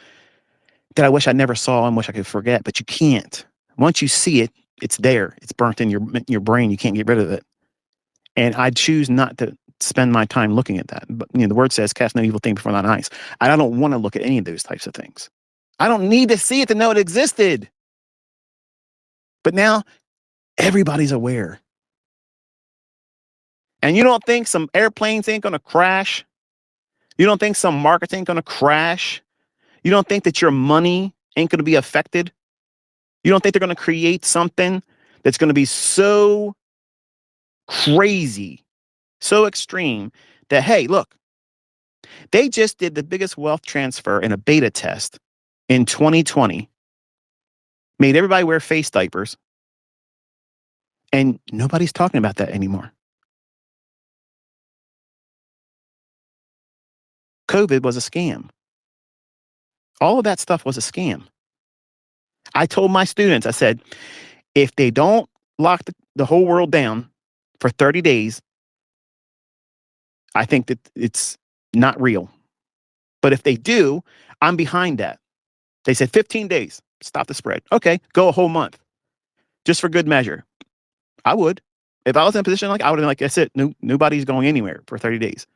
that I wish I never saw and wish I could forget, but you can't. Once you see it, it's there. It's burnt in your brain. You can't get rid of it. And I choose not to spend my time looking at that. But the word says, cast no evil thing before thine eyes. I don't want to look at any of those types of things. I don't need to see it to know it existed. But now everybody's aware. And you don't think some airplanes ain't going to crash? You don't think some markets ain't going to crash? You don't think that your money ain't going to be affected? You don't think they're going to create something that's going to be so crazy, so extreme that, hey, look, they just did the biggest wealth transfer in a beta test in 2020, made everybody wear face diapers, and nobody's talking about that anymore. COVID was a scam. All of that stuff was a scam. I told my students, I said, if they don't lock the whole world down for 30 days, I think that it's not real. But if they do, I'm behind that. They said 15 days, stop the spread. Okay, go a whole month, just for good measure. I would. If I was in a position I would have been like, that's it. Nobody's going anywhere for 30 days.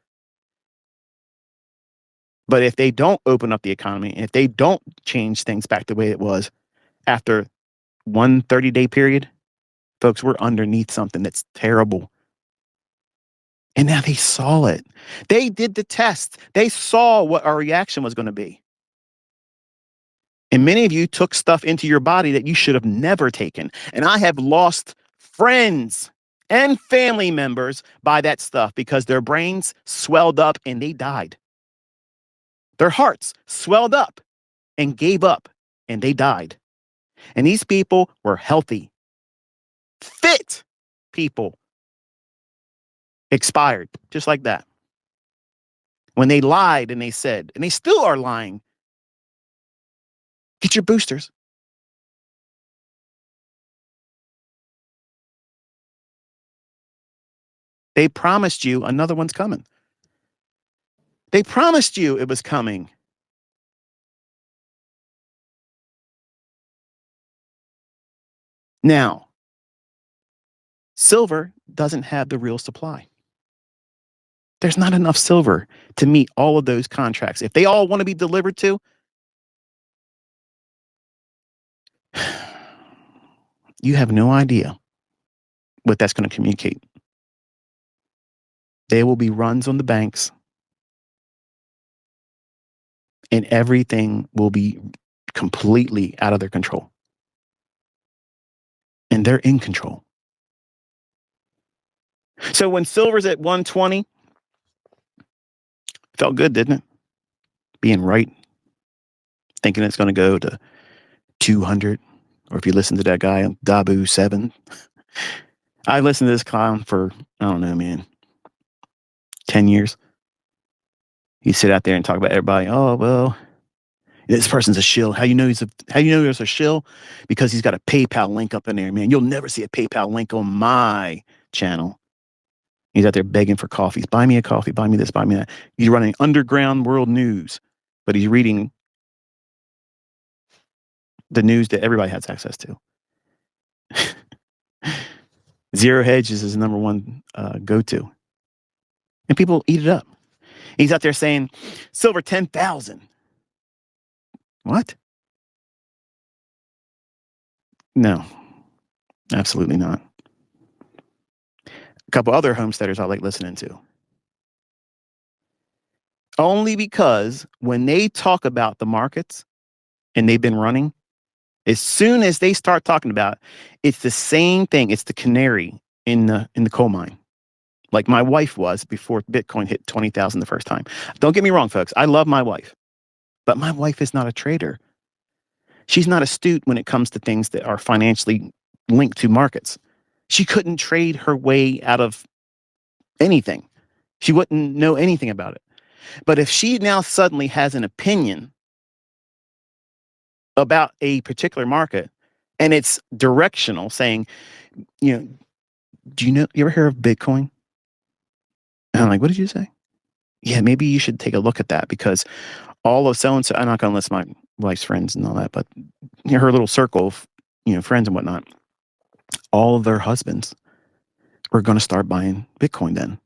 But if they don't open up the economy, and if they don't change things back the way it was after one 30-day period, folks, we're underneath something that's terrible. And now they saw it. They did the test. They saw what our reaction was going to be. And many of you took stuff into your body that you should have never taken. And I have lost friends and family members by that stuff because their brains swelled up and they died. Their hearts swelled up and gave up and they died. And these people were healthy, fit people, expired just like that. When they lied and they said, and they still are lying, get your boosters. They promised you another one's coming. They promised you it was coming. Now, silver doesn't have the real supply. There's not enough silver to meet all of those contracts. If they all want to be delivered to, you have no idea what that's going to communicate. There will be runs on the banks, and everything will be completely out of their control. And they're in control. So when silver's at 120, felt good, didn't it? Being right, thinking it's going to go to 200. Or if you listen to that guy on Dabu 7, I listened to this clown for, I don't know, man, 10 years. He'd sit out there and talk about everybody. Oh, well, this person's a shill. How you know he's a shill? Because he's got a PayPal link up in there, man. You'll never see a PayPal link on my channel. He's out there begging for coffees. Buy me a coffee. Buy me this. Buy me that. He's running underground world news, but he's reading the news that everybody has access to. Zero Hedge is his number one go-to. And people eat it up. He's out there saying, silver 10,000. What? No, absolutely not. A couple other homesteaders I like listening to. Only because when they talk about the markets and they've been running, as soon as they start talking about it, it's the same thing. It's the canary in the coal mine. Like my wife was before Bitcoin hit 20,000 the first time. Don't get me wrong, folks. I love my wife, but my wife is not a trader. She's not astute when it comes to things that are financially linked to markets. She couldn't trade her way out of anything. She wouldn't know anything about it. But if she now suddenly has an opinion about a particular market and it's directional, saying, you ever hear of Bitcoin? And I'm like, what did you say? Yeah, maybe you should take a look at that because all of so-and-so, I'm not going to list my wife's friends and all that, but her little circle of, friends and whatnot, all of their husbands were going to start buying Bitcoin then.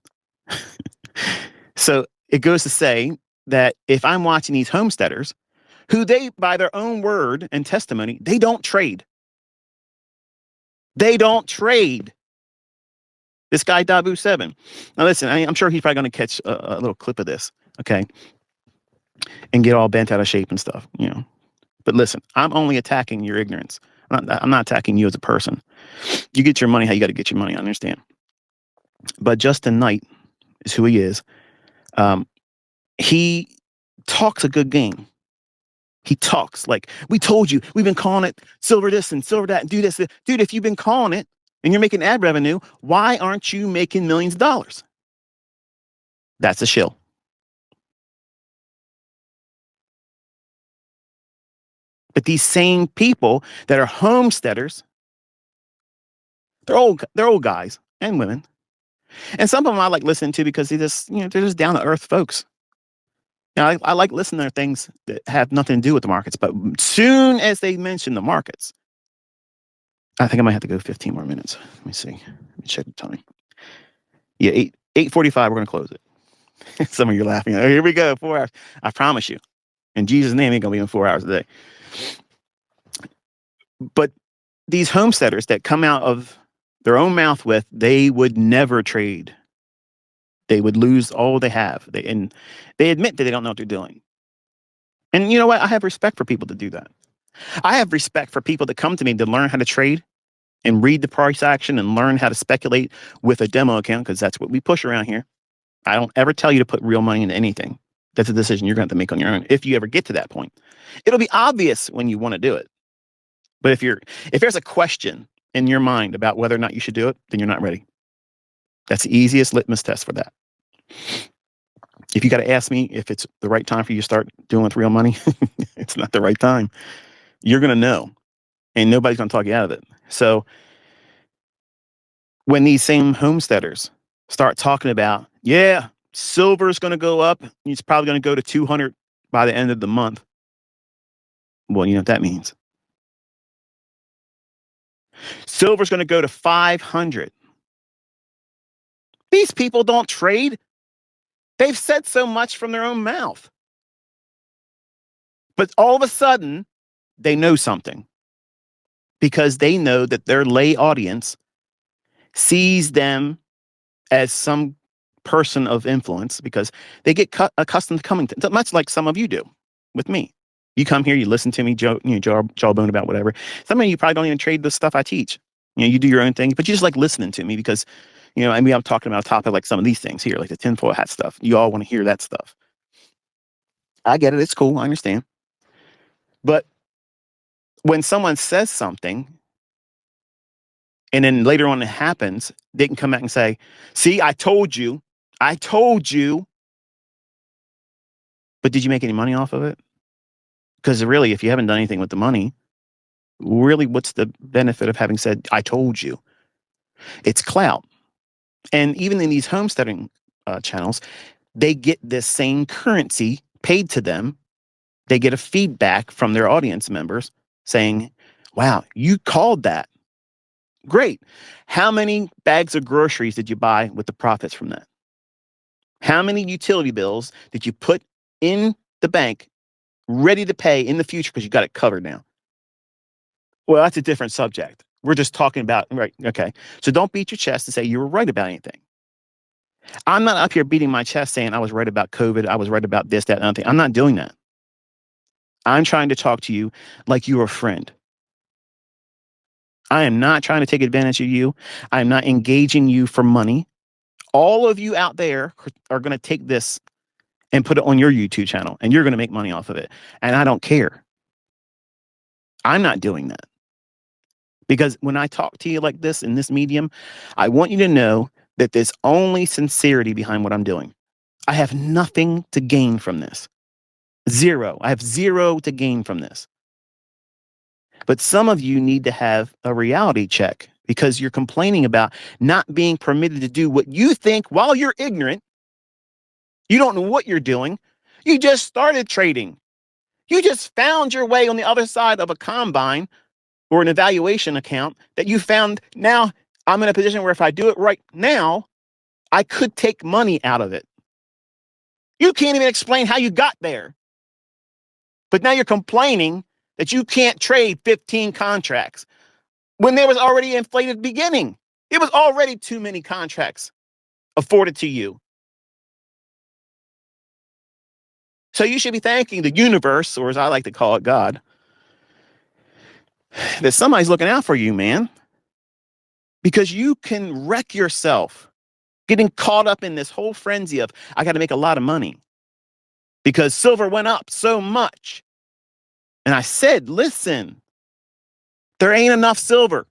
So it goes to say that if I'm watching these homesteaders who they, by their own word and testimony, they don't trade. They don't trade. This guy, Dabu7. Now, listen, I'm sure he's probably going to catch a little clip of this, okay, and get all bent out of shape and stuff, you know. But listen, I'm only attacking your ignorance. I'm not attacking you as a person. You get your money how you got to get your money. I understand. But Justin Knight is who he is. He talks a good game. He talks like, we told you, we've been calling it silver this and silver that and do this. Dude, if you've been calling it and you're making ad revenue, why aren't you making millions of dollars? That's a shill. But these same people that are homesteaders, they're old guys and women. And some of them I like listening to because they're just down to earth folks. You know, I like listening to things that have nothing to do with the markets, but soon as they mention the markets, I think I might have to go 15 more minutes. Let me see. Let me check the time. Yeah, 8:45. We're gonna close it. Some of you are laughing. Oh, here we go. 4 hours. I promise you. In Jesus' name, ain't gonna be in 4 hours a day. But these homesteaders that come out of their own mouth with, they would never trade. They would lose all they have. They admit that they don't know what they're doing. And you know what? I have respect for people to do that. I have respect for people that come to me to learn how to trade and read the price action and learn how to speculate with a demo account, because that's what we push around here. I don't ever tell you to put real money into anything. That's a decision you're going to have to make on your own if you ever get to that point. It'll be obvious when you want to do it. But if there's a question in your mind about whether or not you should do it, then you're not ready. That's the easiest litmus test for that. If you got to ask me if it's the right time for you to start doing with real money, it's not the right time. You're going to know, and nobody's going to talk you out of it. So when these same homesteaders start talking about, yeah, silver's going to go up, it's probably going to go to 200 by the end of the month. Well, you know what that means. Silver's going to go to 500. These people don't trade. They've said so much from their own mouth. But all of a sudden, they know something, because they know that their lay audience sees them as some person of influence, because they get accustomed to coming to, much like some of you do with me. You come here, you listen to me, jawbone about whatever. Some of you probably don't even trade the stuff I teach. You know, you do your own thing, but you just like listening to me because, you know, I mean, I'm talking about a topic like some of these things here, like the tinfoil hat stuff. You all want to hear that stuff. I get it. It's cool. I understand. But when someone says something and then later on it happens, they can come back and say, see, I told you. But did you make any money off of it? Because really, if you haven't done anything with the money, really, what's the benefit of having said, I told you? It's clout. And even in these homesteading channels, they get this same currency paid to them. They get a feedback from their audience members saying, wow, you called that. Great. How many bags of groceries did you buy with the profits from that? How many utility bills did you put in the bank ready to pay in the future because you got it covered now? Well, that's a different subject. We're just talking about, right? Okay. So don't beat your chest and say you were right about anything. I'm not up here beating my chest saying I was right about COVID. I was right about this, that, and other thing. I'm not doing that. I'm trying to talk to you like you're a friend. I am not trying to take advantage of you. I'm not engaging you for money. All of you out there are going to take this and put it on your YouTube channel, and you're going to make money off of it. And I don't care. I'm not doing that. Because when I talk to you like this in this medium, I want you to know that there's only sincerity behind what I'm doing. I have nothing to gain from this. Zero. I have zero to gain from this. But some of you need to have a reality check, because you're complaining about not being permitted to do what you think while you're ignorant. You don't know what you're doing. You just started trading. You just found your way on the other side of a combine or an evaluation account that you found. Now I'm in a position where if I do it right now, I could take money out of it. You can't even explain how you got there. But now you're complaining that you can't trade 15 contracts when there was already an inflated beginning. It was already too many contracts afforded to you. So you should be thanking the universe, or as I like to call it, God, that somebody's looking out for you, man. Because you can wreck yourself getting caught up in this whole frenzy of, I got to make a lot of money because silver went up so much. And I said, listen, there ain't enough silver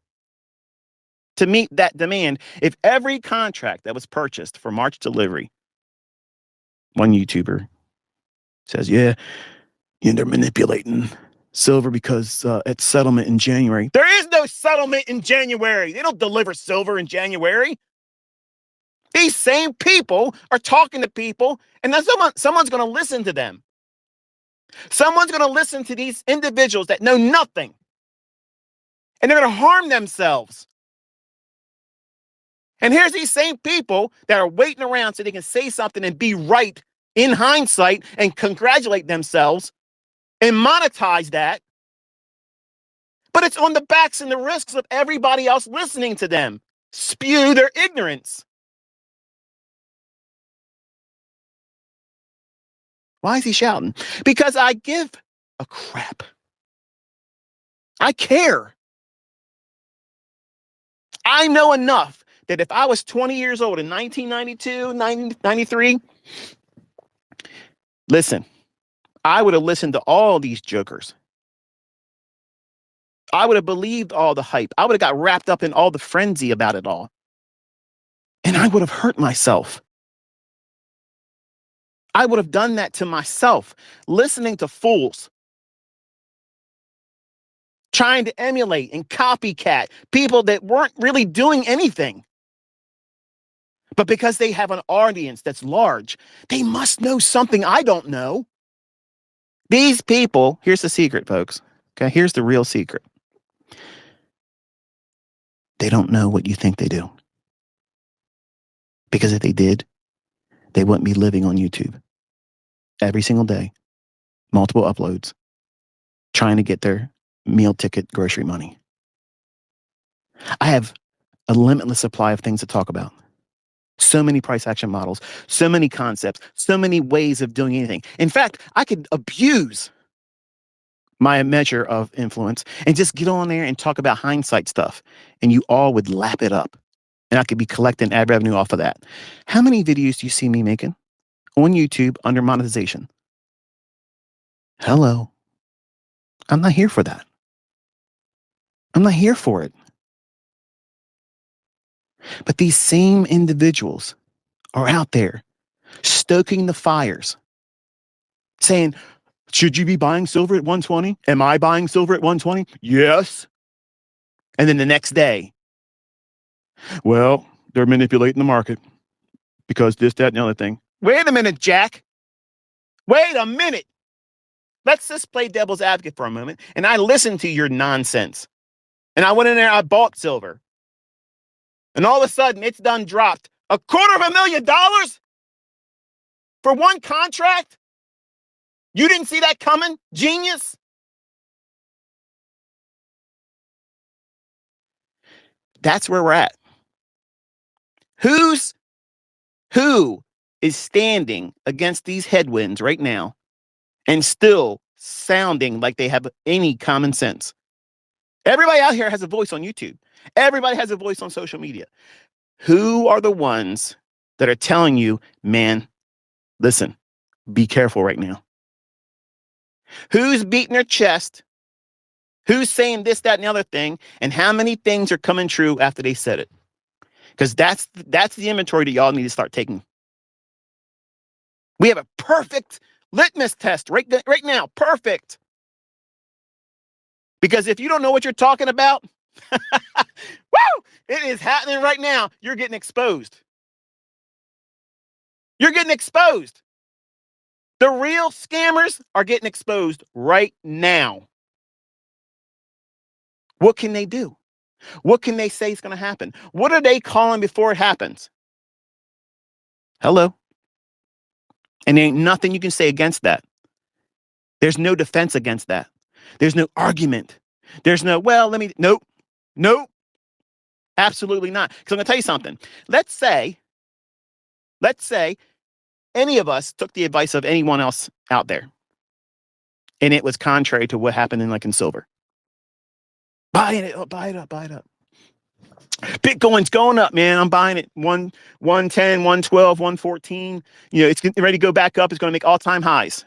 to meet that demand. If every contract that was purchased for March delivery, one YouTuber says, yeah, they're manipulating silver because it's settlement in January. There is no settlement in January. They don't deliver silver in January. These same people are talking to people, and then someone's going to listen to them. Someone's going to listen to these individuals that know nothing, and they're going to harm themselves. And here's these same people that are waiting around so they can say something and be right in hindsight and congratulate themselves and monetize that. But it's on the backs and the risks of everybody else listening to them spew their ignorance. Why is he shouting? Because I give a crap. I care. I know enough that if I was 20 years old in 1992, 93, listen, I would have listened to all these jokers. I would have believed all the hype. I would have got wrapped up in all the frenzy about it all. And I would have hurt myself. I would have done that to myself, listening to fools, trying to emulate and copycat people that weren't really doing anything. But because they have an audience that's large, they must know something I don't know. These people, here's the secret, folks. Okay, here's the real secret. They don't know what you think they do. Because if they did, they wouldn't be living on YouTube every single day, multiple uploads, trying to get their meal ticket grocery money. I have a limitless supply of things to talk about. So many price action models, so many concepts, so many ways of doing anything. In fact, I could abuse my measure of influence and just get on there and talk about hindsight stuff, and you all would lap it up. And I could be collecting ad revenue off of that. How many videos do you see me making on YouTube under monetization? Hello. I'm not here for that. I'm not here for it. But these same individuals are out there stoking the fires, saying, should you be buying silver at 120? Am I buying silver at 120? Yes. And then the next day, well, they're manipulating the market because this, that, and the other thing. Wait a minute, Jack. Wait a minute. Let's just play devil's advocate for a moment. And I listened to your nonsense. And I went in there, I bought silver. And all of a sudden, it's done dropped $250,000 for one contract. You didn't see that coming, genius? That's where we're at. Who is standing against these headwinds right now and still sounding like they have any common sense? Everybody out here has a voice on YouTube. Everybody has a voice on social media. Who are the ones that are telling you, man, listen, be careful right now? Who's beating their chest? Who's saying this, that, and the other thing? And how many things are coming true after they said it? Because that's the inventory that y'all need to start taking. We have a perfect litmus test right now. Perfect. Because if you don't know what you're talking about, woo, it is happening right now. You're getting exposed. You're getting exposed. The real scammers are getting exposed right now. What can they do? What can they say is going to happen? What are they calling before it happens? Hello? And there ain't nothing you can say against that. There's no defense against that. There's no argument. There's no, well, nope. Absolutely not. Because I'm going to tell you something. Let's say any of us took the advice of anyone else out there, and it was contrary to what happened in silver. Buying it, buy it up, buy it up. Bitcoin's going up, man. I'm buying it. 110, 112, 114. It's ready to go back up. It's going to make all-time highs.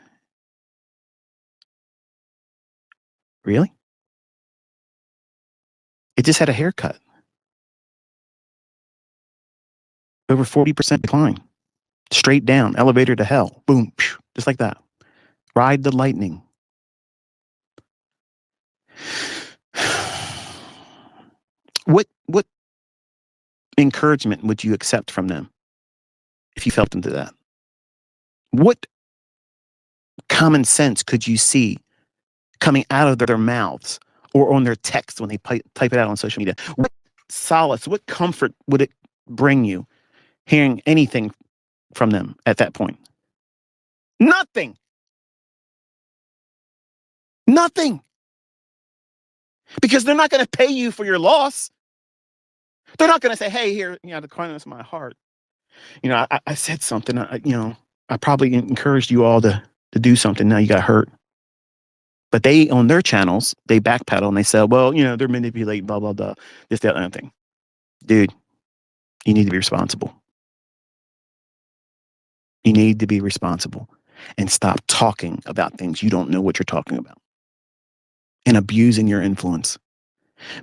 Really? It just had a haircut. Over 40% decline. Straight down, elevator to hell. Boom, just like that. Ride the lightning. What encouragement would you accept from them if you felt them to that? What common sense could you see coming out of their mouths or on their text when they type it out on social media? What solace, what comfort would it bring you hearing anything from them at that point? Nothing. Nothing. Because they're not going to pay you for your loss. They're not going to say, hey, here, the kindness of my heart. I said something, I probably encouraged you all to do something. Now you got hurt. But they, on their channels, they backpedal and they say, well, they're manipulating, blah, blah, blah, this, that, and that thing. Dude, you need to be responsible. You need to be responsible and stop talking about things you don't know what you're talking about and abusing your influence,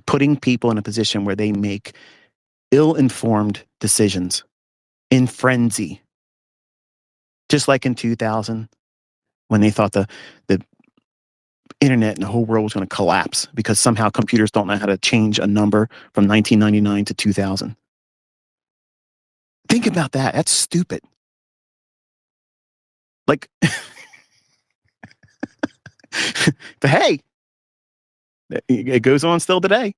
putting people in a position where they make ill-informed decisions in frenzy. Just like in 2000, when they thought the internet and the whole world was going to collapse because somehow computers don't know how to change a number from 1999 to 2000. Think about that. That's stupid. But hey, it goes on still today.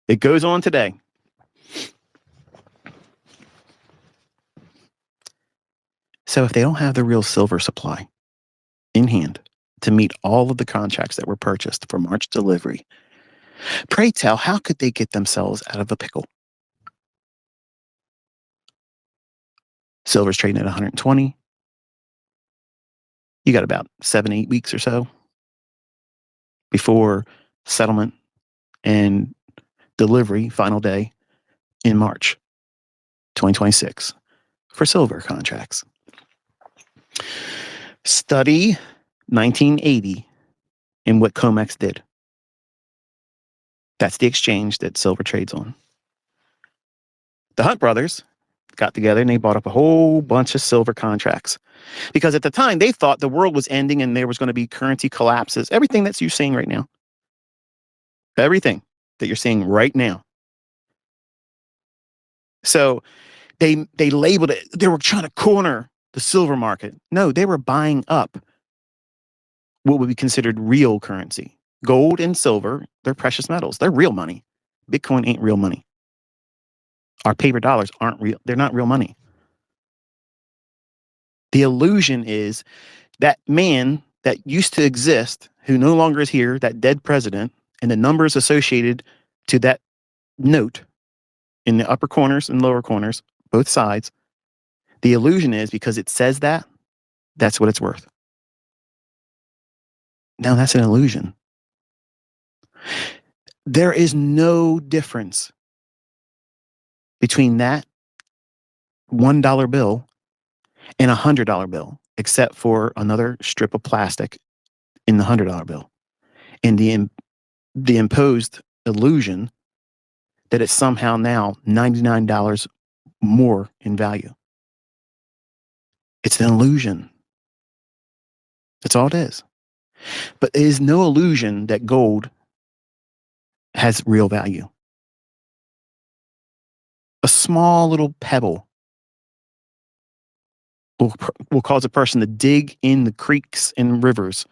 It goes on today. So if they don't have the real silver supply in hand to meet all of the contracts that were purchased for March delivery, pray tell, how could they get themselves out of a pickle? Silver's trading at 120. You got about 7-8 weeks or so before settlement and delivery, final day in March 2026 for silver contracts. Study 1980 and what COMEX did. That's the exchange that silver trades on. The Hunt brothers got together and they bought up a whole bunch of silver contracts because at the time they thought the world was ending and there was going to be currency collapses. Everything that you're seeing right now. Everything that you're seeing right now. So they labeled it, they were trying to corner the silver market. No, they were buying up what would be considered real currency. Gold and silver, they're precious metals. They're real money. Bitcoin ain't real money. Our paper dollars aren't real. They're not real money. The illusion is that man that used to exist, who no longer is here, that dead president, and the numbers associated to that note in the upper corners and lower corners, both sides. The illusion is because it says that, that's what it's worth. Now that's an illusion. There is no difference between that $1 bill and a $100 bill, except for another strip of plastic in the $100 bill. And the imposed illusion that it's somehow now $99 more in value. It's an illusion. That's all it is. But it is no illusion that gold has real value. A small little pebble will cause a person to dig in the creeks and rivers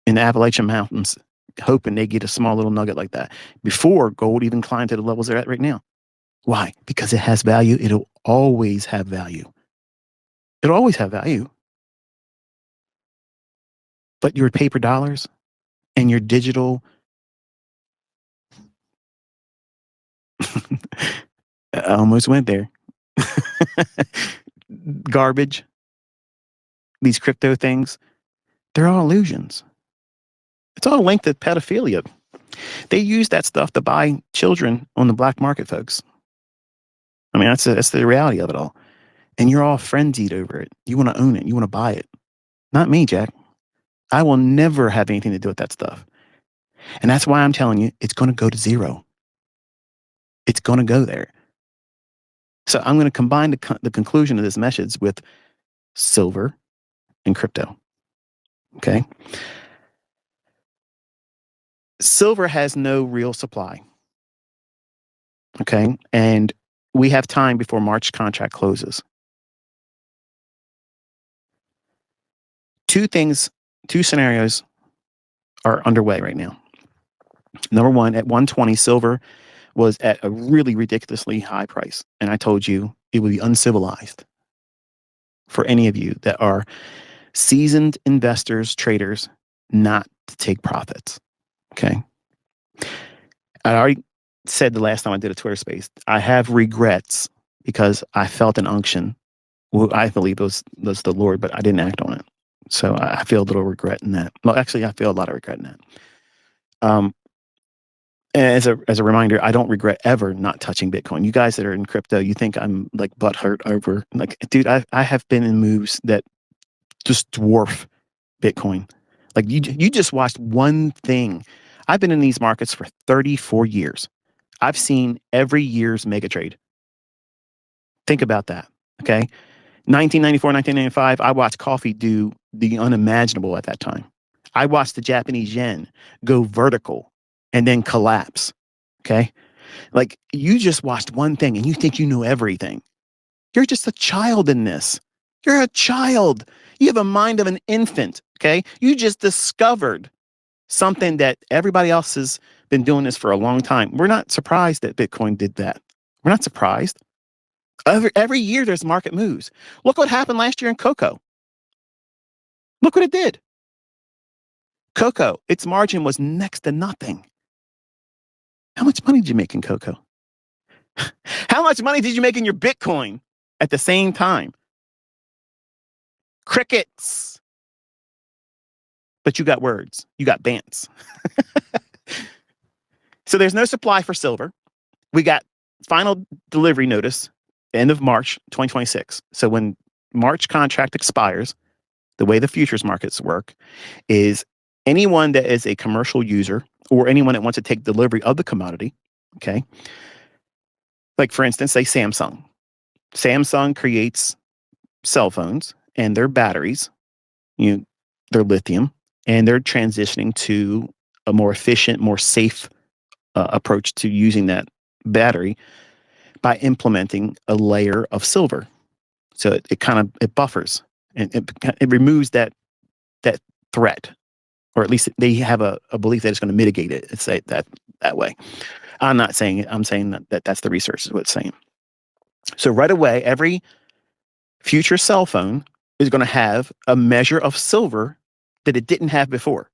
in the Appalachian Mountains, hoping they get a small little nugget like that before gold even climbed to the levels they're at right now. Why? Because it has value. It'll always have value. It'll always have value. But your paper dollars and your digital I almost went there. Garbage. These crypto things, they're all illusions. It's all linked to pedophilia. They use that stuff to buy children on the black market, folks. I mean, that's the reality of it all. And you're all frenzied over it. You want to own it. You want to buy it. Not me, Jack. I will never have anything to do with that stuff. And that's why I'm telling you, it's going to go to zero. It's going to go there. So I'm going to combine the conclusion of this message with silver and crypto. Okay. Silver has no real supply. Okay. And we have time before March contract closes. Two scenarios are underway right now. Number one, at 120, silver was at a really ridiculously high price. And I told you it would be uncivilized for any of you that are seasoned investors, traders, not to take profits. Okay. I already said the last time I did a Twitter space, I have regrets because I felt an unction. Well, I believe it was the Lord, but I didn't act on it. So I feel a little regret in that. Well, actually, I feel a lot of regret in that. And as a reminder, I don't regret ever not touching Bitcoin. You guys that are in crypto, you think I'm like butthurt over, like, dude, I have been in moves that just dwarf Bitcoin. Like you just watched one thing. I've been in these markets for 34 years. I've seen every year's mega trade. Think about that. Okay. 1994, 1995, I watched coffee do the unimaginable at that time. I watched the Japanese yen go vertical and then collapse. Okay. Like you just watched one thing and you think you know everything. You're just a child in this. You're a child. You have a mind of an infant. Okay. You just discovered something that everybody else has been doing this for a long time. We're not surprised that Bitcoin did that. We're not surprised. Every year there's market moves. Look what happened last year in cocoa. Look what it did. Cocoa, its margin was next to nothing. How much money did you make in cocoa? How much money did you make in your Bitcoin at the same time? Crickets. But you got words. You got bants. So there's no supply for silver. We got final delivery notice, end of March 2026. So when March contract expires, the way the futures markets work is anyone that is a commercial user or anyone that wants to take delivery of the commodity, okay? Like for instance, say Samsung. Samsung creates cell phones and their batteries, they're lithium, and they're transitioning to a more efficient, more safe approach to using that battery by implementing a layer of silver. So it buffers and it removes that threat, or at least they have a belief that it's going to mitigate it. It's that way. I'm not saying it. I'm saying that's the research is what it's saying. So right away, every future cell phone is going to have a measure of silver that it didn't have before.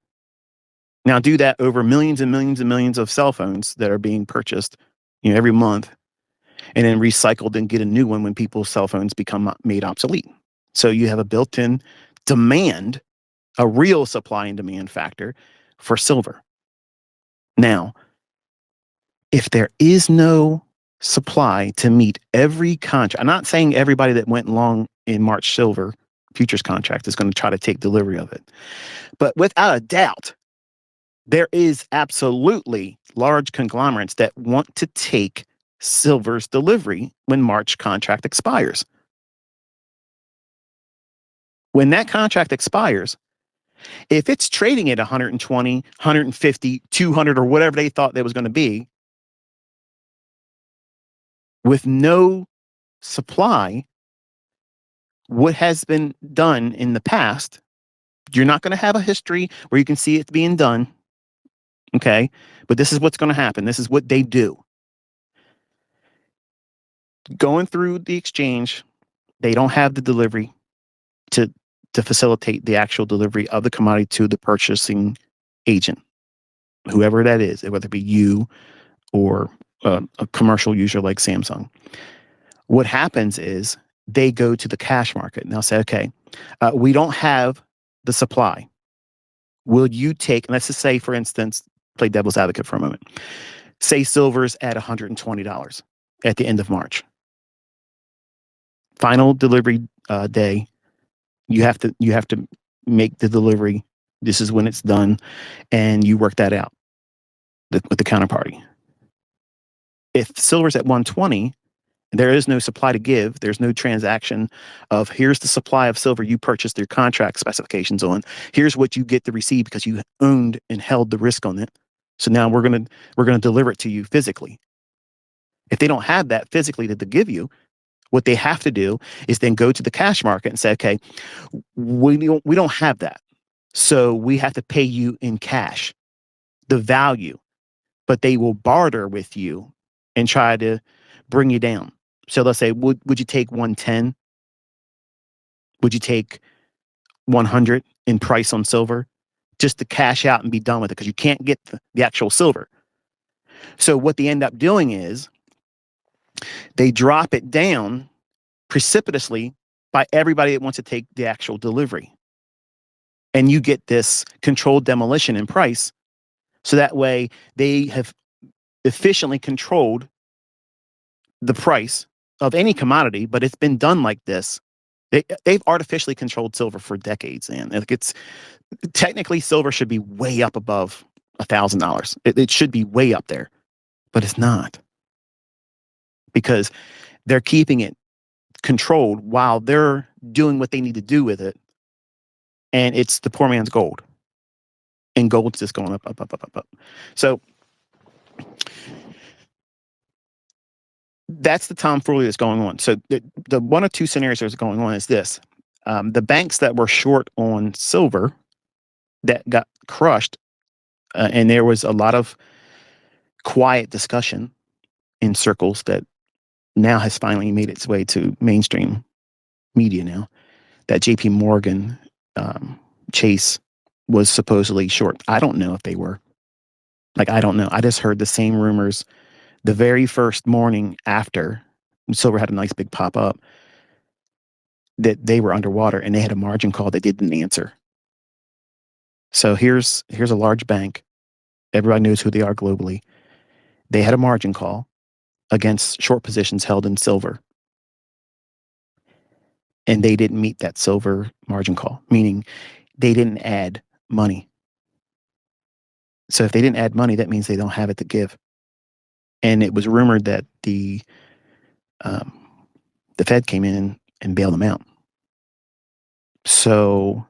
Now do that over millions and millions and millions of cell phones that are being purchased, every month, and then recycled and get a new one when people's cell phones become made obsolete. So you have a built-in demand, a real supply and demand factor for silver. Now, if there is no supply to meet every contract, I'm not saying everybody that went long in March silver futures contract is going to try to take delivery of it. But without a doubt, there is absolutely large conglomerates that want to take silver's delivery when March contract expires. When that contract expires, if it's trading at 120, 150, 200, or whatever they thought that was going to be, with no supply, what has been done in the past, you're not going to have a history where you can see it being done. Okay. But this is what's going to happen. This is what they do. Going through the exchange, they don't have the delivery to facilitate the actual delivery of the commodity to the purchasing agent, whoever that is, whether it be you or a commercial user like Samsung. What happens is they go to the cash market and they'll say, okay, we don't have the supply. Will you take, let's just say, for instance, play devil's advocate for a moment. Say silver's at $120 at the end of March. Final delivery day, you have to make the delivery. This is when it's done, and you work that out with the counterparty. If silver's at 120, there is no supply to give. There's no transaction of here's the supply of silver you purchased your contract specifications on. Here's what you get to receive because you owned and held the risk on it. So now we're gonna deliver it to you physically. If they don't have that physically to give you, what they have to do is then go to the cash market and say, okay, we don't have that. So we have to pay you in cash, the value, but they will barter with you and try to bring you down. So let's say, would you take 110? Would you take 100 in price on silver just to cash out and be done with it? Because you can't get the actual silver. So what they end up doing is they drop it down precipitously by everybody that wants to take the actual delivery. And you get this controlled demolition in price. So that way they have efficiently controlled the price of any commodity, but it's been done like this. They've artificially controlled silver for decades, and it's technically silver should be way up above $1,000. It should be way up there, but it's not, because they're keeping it controlled while they're doing what they need to do with it, and it's the poor man's gold, and gold's just going up, up, up, up, up, up. So that's the tomfoolery that's going on. So the one of two scenarios that's going on is this. The banks that were short on silver that got crushed, and there was a lot of quiet discussion in circles that now has finally made its way to mainstream media now, that JP Morgan, Chase was supposedly short. I don't know if they were. I don't know. I just heard the same rumors the very first morning after silver had a nice big pop up, that they were underwater and they had a margin call they didn't answer. So here's a large bank. Everybody knows who they are globally. They had a margin call against short positions held in silver. And they didn't meet that silver margin call, meaning they didn't add money. So if they didn't add money, that means they don't have it to give. And it was rumored that the Fed came in and bailed them out. So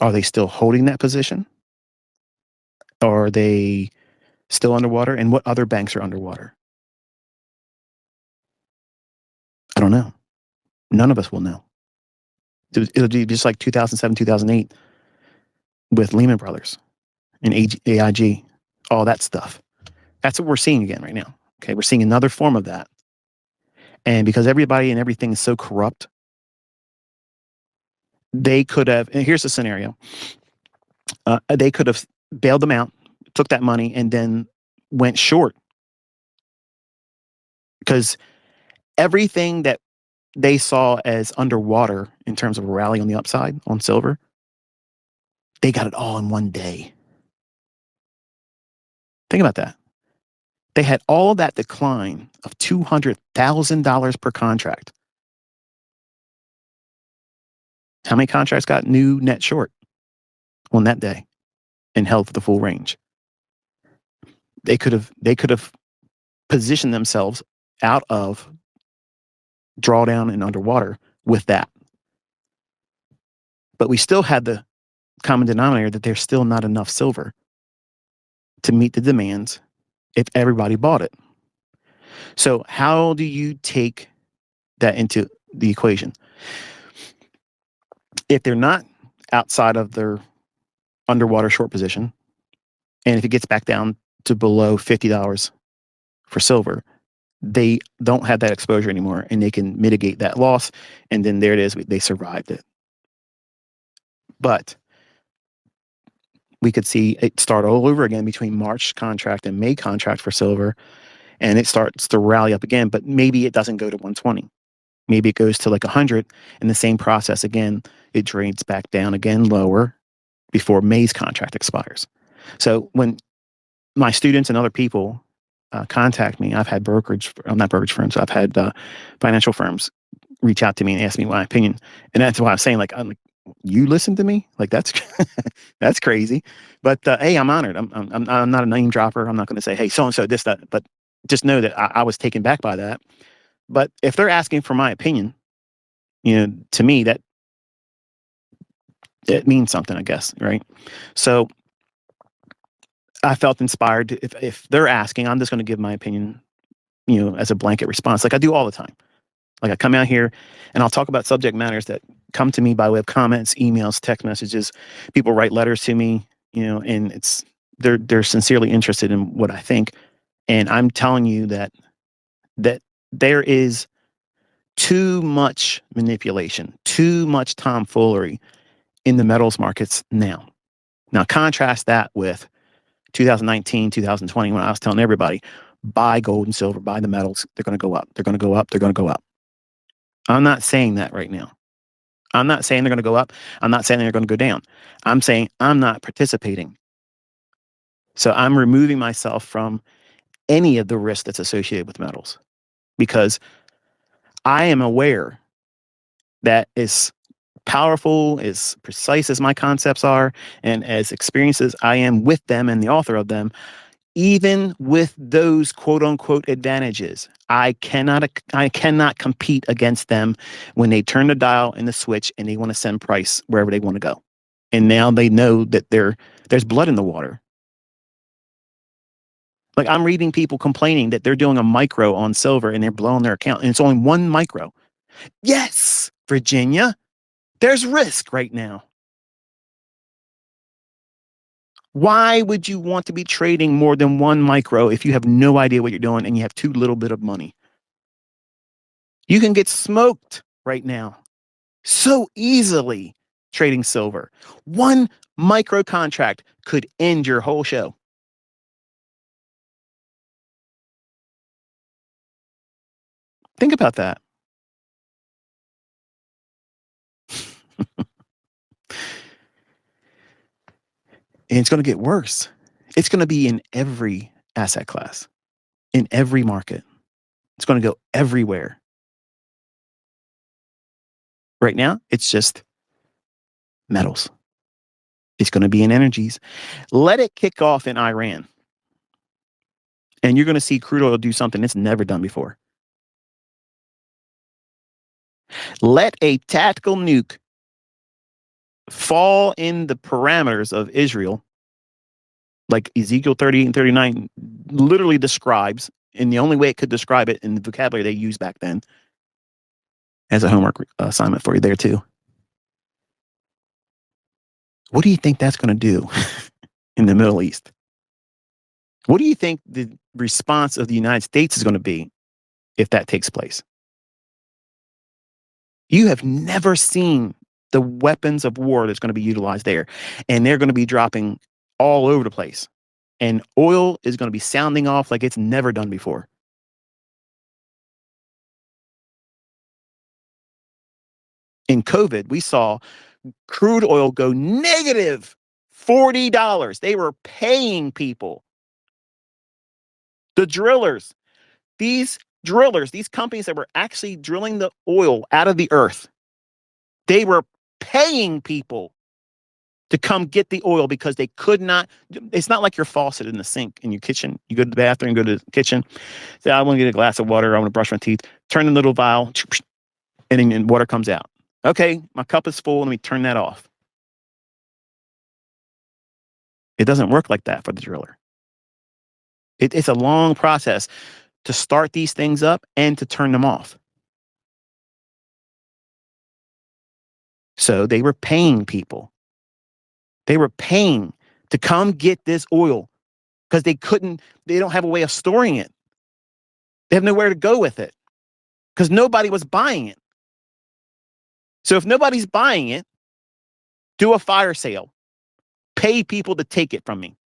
are they still holding that position? Or are they still underwater? And what other banks are underwater? I don't know. None of us will know. It'll be just like 2007, 2008 with Lehman Brothers and AIG, all that stuff. That's what we're seeing again right now. Okay, we're seeing another form of that. And because everybody and everything is so corrupt, they could have, and here's the scenario. They could have bailed them out, took that money, and then went short. Because everything that they saw as underwater in terms of a rally on the upside on silver, they got it all in one day. Think about that. They had all that decline of $200,000 per contract. How many contracts got new net short on that day and held for the full range? They could have positioned themselves out of drawdown and underwater with that. But we still had the common denominator that there's still not enough silver to meet the demands if everybody bought it. So how do you take that into the equation? If they're not outside of their underwater short position, and if it gets back down to below $50 for silver, they don't have that exposure anymore, and they can mitigate that loss, and then there it is, they survived it. But we could see it start all over again between March contract and May contract for silver, and it starts to rally up again, but maybe it doesn't go to 120. Maybe it goes to like 100, and the same process again, it drains back down again lower before May's contract expires. So when my students and other people contact me, I've had not brokerage firms, I've had financial firms reach out to me and ask me my opinion. And that's why I'm saying, like, you listen to me? Like, that's that's crazy. But hey, I'm honored. I'm not a name dropper. I'm not going to say, hey, so and so this, that. But just know that I was taken back by that. But if they're asking for my opinion, to me that it means something, I guess, right? So I felt inspired. If they're asking, I'm just going to give my opinion, as a blanket response, like I do all the time. Like I come out here and I'll talk about subject matters that come to me by way of comments, emails, text messages. People write letters to me, and they're sincerely interested in what I think. And I'm telling you that there is too much manipulation, too much tomfoolery in the metals markets now. Now contrast that with 2019, 2020, when I was telling everybody, buy gold and silver, buy the metals. They're going to go up. They're going to go up. They're going to go up. I'm not saying that right now. I'm not saying they're going to go up. I'm not saying they're going to go down. I'm saying I'm not participating. So I'm removing myself from any of the risk that's associated with metals because I am aware that as powerful, as precise as my concepts are, and as experienced as I am with them and the author of them, even with those quote unquote advantages, I cannot compete against them when they turn the dial and the switch and they want to send price wherever they want to go. And now they know that there's blood in the water. Like I'm reading people complaining that they're doing a micro on silver and they're blowing their account and it's only one micro. Yes, Virginia, there's risk right now. Why would you want to be trading more than one micro if you have no idea what you're doing and you have too little bit of money? You can get smoked right now so easily trading silver. One micro contract could end your whole show. Think about that. And it's going to get worse. It's going to be in every asset class, in every market. It's going to go everywhere. Right now, it's just metals. It's going to be in energies. Let it kick off in Iran. And you're going to see crude oil do something it's never done before. Let a tactical nuke fall in the parameters of Israel, like Ezekiel 38 and 39 literally describes, and the only way it could describe it in the vocabulary they used back then, as a homework assignment for you there too. What do you think that's going to do in the Middle East? What do you think the response of the United States is going to be if that takes place? You have never seen the weapons of war that's going to be utilized there, and they're going to be dropping all over the place. And oil is going to be sounding off like it's never done before. In COVID, we saw crude oil go negative $40. They were paying people. The drillers, these companies that were actually drilling the oil out of the earth, they were paying people to come get the oil because they could not. It's not like your faucet in the sink in your kitchen. You go to the bathroom, go to the kitchen, say, I want to get a glass of water. I want to brush my teeth. Turn the little vial, and then water comes out. Okay, my cup is full. Let me turn that off. It doesn't work like that for the driller. It's a long process to start these things up and to turn them off. So they were paying people. They were paying to come get this oil because they don't have a way of storing it. They have nowhere to go with it because nobody was buying it. So if nobody's buying it, do a fire sale. Pay people to take it from me.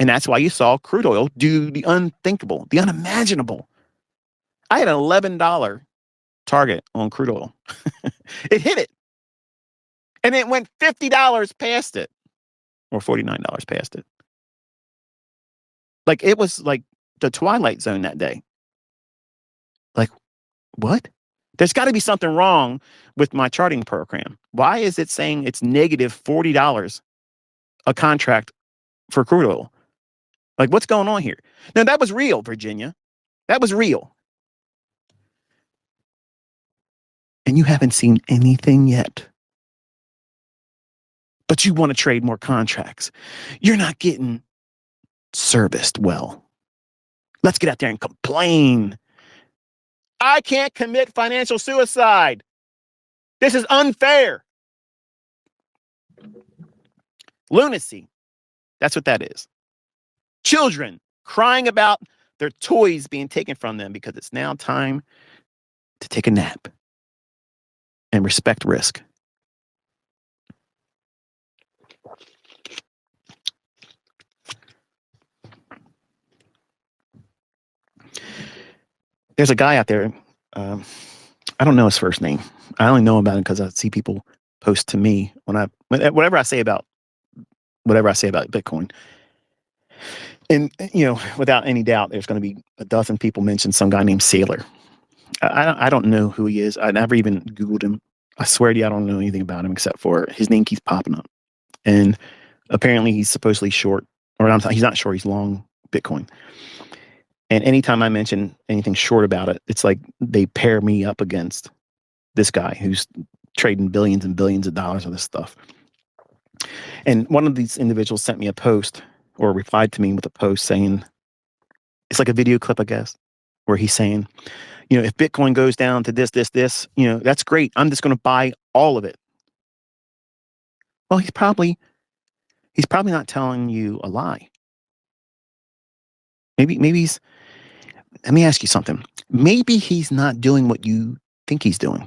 And that's why you saw crude oil do the unthinkable, the unimaginable. I had an $11 target on crude oil. It hit it. And it went $50 past it, or $49 past it. Like, it was like the Twilight Zone that day. Like, what? There's got to be something wrong with my charting program. Why is it saying it's negative $40 a contract for crude oil? Like, what's going on here? Now, that was real, Virginia. That was real. And you haven't seen anything yet. But you want to trade more contracts. You're not getting serviced well. Let's get out there and complain. I can't commit financial suicide. This is unfair. Lunacy. That's what that is. Children crying about their toys being taken from them because it's now time to take a nap and respect risk. There's a guy out there. I don't know his first name. I only know about him because I see people post to me whatever I say about Bitcoin. And, without any doubt, there's going to be a dozen people mention some guy named Sailor. I don't know who he is. I never even Googled him. I swear to you, I don't know anything about him except for his name keeps popping up. And apparently he's supposedly short, or he's not short, he's long Bitcoin. And anytime I mention anything short about it, it's like they pair me up against this guy who's trading billions and billions of dollars of this stuff. And one of these individuals sent me a post, or replied to me with a post saying, it's like a video clip, I guess, where he's saying, if Bitcoin goes down to this, that's great. I'm just going to buy all of it. Well, he's probably not telling you a lie. Maybe he's, let me ask you something. Maybe he's not doing what you think he's doing.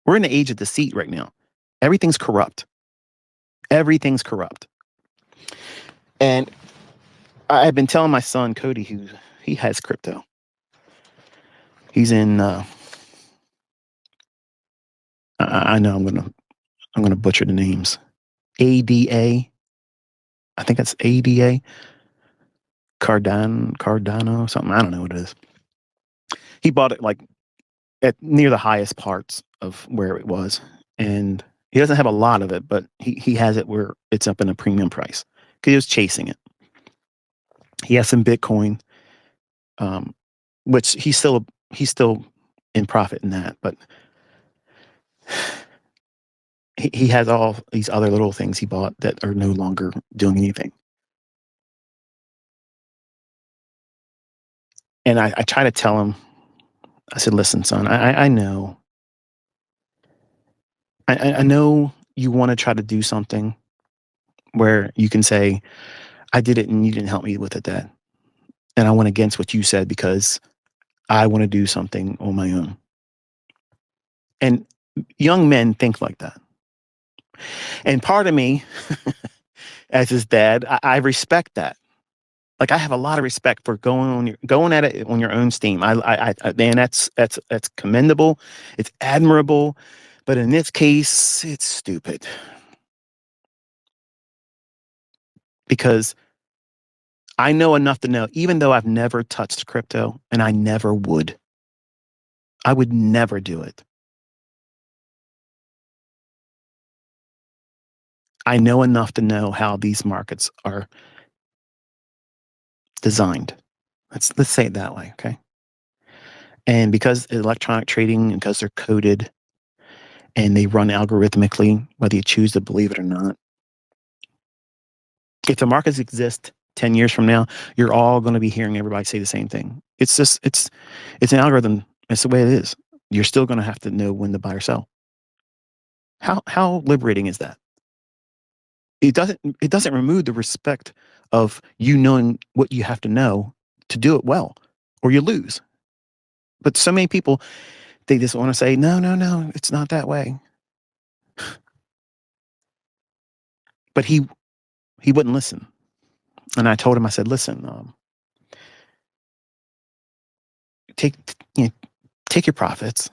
We're in the age of deceit right now. Everything's corrupt. Everything's corrupt. And I've been telling my son, Cody, he has crypto. He's in, I know I'm going to butcher the names. ADA. I think that's ADA. Cardano, something. I don't know what it is. He bought it like at near the highest parts of where it was. And he doesn't have a lot of it, but he has it where it's up in a premium price because he was chasing it. He has some Bitcoin, which he's still in profit in that, but he has all these other little things he bought that are no longer doing anything. And I try to tell him, I said, listen, son, I know. I know you want to try to do something where you can say, I did it and you didn't help me with it, Dad. And I went against what you said because I want to do something on my own. And young men think like that. And part of me, as his dad, I respect that. Like, I have a lot of respect for going at it on your own steam. Man, that's commendable. It's admirable. But in this case, it's stupid. Because I know enough to know, even though I've never touched crypto, and I never would. I would never do it. I know enough to know how these markets are designed. Let's say it that way, okay? And because electronic trading, and because they're coded and they run algorithmically, whether you choose to believe it or not, if the markets exist 10 years from now, you're all going to be hearing everybody say the same thing. It's just, it's an algorithm. It's the way it is. You're still going to have to know when to buy or sell. How liberating is that? It doesn't remove the respect of you knowing what you have to know to do it well, or you lose. But so many people, they just want to say, no, it's not that way. But he wouldn't listen. And I told him, I said, listen, take you know, take your profits.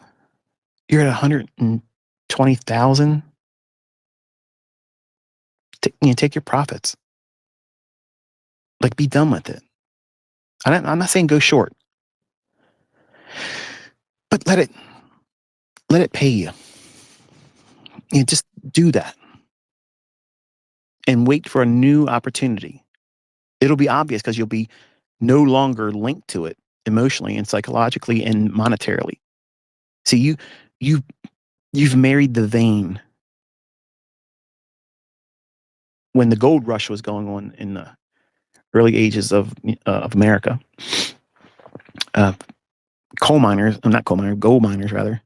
You're at 120,000. Take your profits. Like, be done with it. I'm not saying go short, but let it pay you. Just do that and wait for a new opportunity. It'll be obvious because you'll be no longer linked to it emotionally and psychologically and monetarily. See, you've married the vein. When the gold rush was going on in the early ages of America, gold miners rather,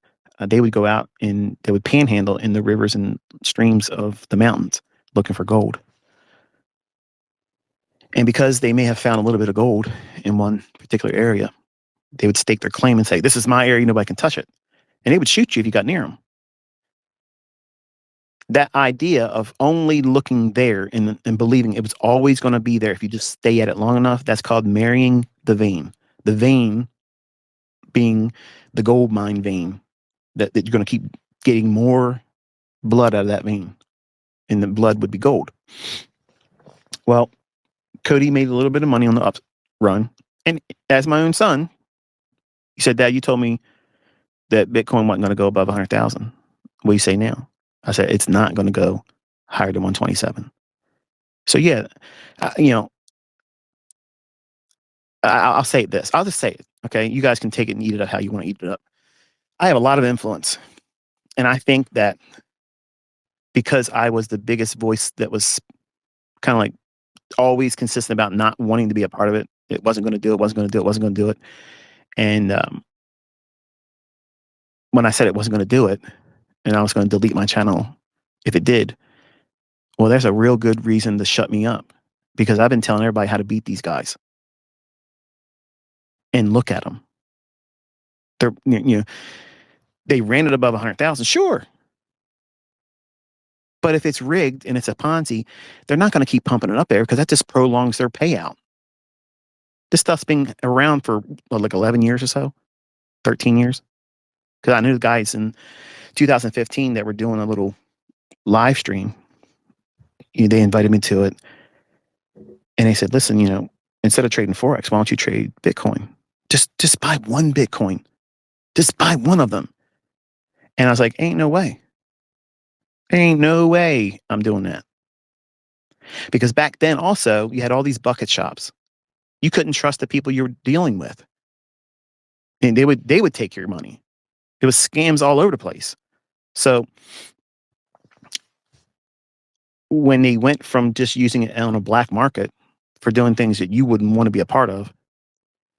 they would go out and they would panhandle in the rivers and streams of the mountains looking for gold. And because they may have found a little bit of gold in one particular area, they would stake their claim and say, this is my area, nobody can touch it. And they would shoot you if you got near them. That idea of only looking there and believing it was always going to be there if you just stay at it long enough, that's called marrying the vein. The vein being the gold mine vein, that you're going to keep getting more blood out of that vein, and the blood would be gold. Well, Cody made a little bit of money on the up run, and as my own son, he said, Dad, you told me that Bitcoin wasn't going to go above 100,000. What do you say now? I said, it's not going to go higher than 127. So yeah, I'll say this. I'll just say it. Okay. You guys can take it and eat it up how you want to eat it up. I have a lot of influence. And I think that because I was the biggest voice that was kind of like always consistent about not wanting to be a part of it, it wasn't going to do it. And when I said it wasn't going to do it, and I was going to delete my channel if it did, well, there's a real good reason to shut me up, because I've been telling everybody how to beat these guys. And look at them. They ran it above 100,000, sure. But if it's rigged and it's a Ponzi, they're not going to keep pumping it up there, because that just prolongs their payout. This stuff's been around for like 11 years or so, 13 years. Because I knew the guys in 2015 that were doing a little live stream. They invited me to it. And they said, listen, instead of trading Forex, why don't you trade Bitcoin? Just buy one Bitcoin. Just buy one of them. And I was like, ain't no way. Ain't no way I'm doing that. Because back then also, you had all these bucket shops. You couldn't trust the people you were dealing with. And they would take your money. It was scams all over the place. So when they went from just using it on a black market for doing things that you wouldn't want to be a part of,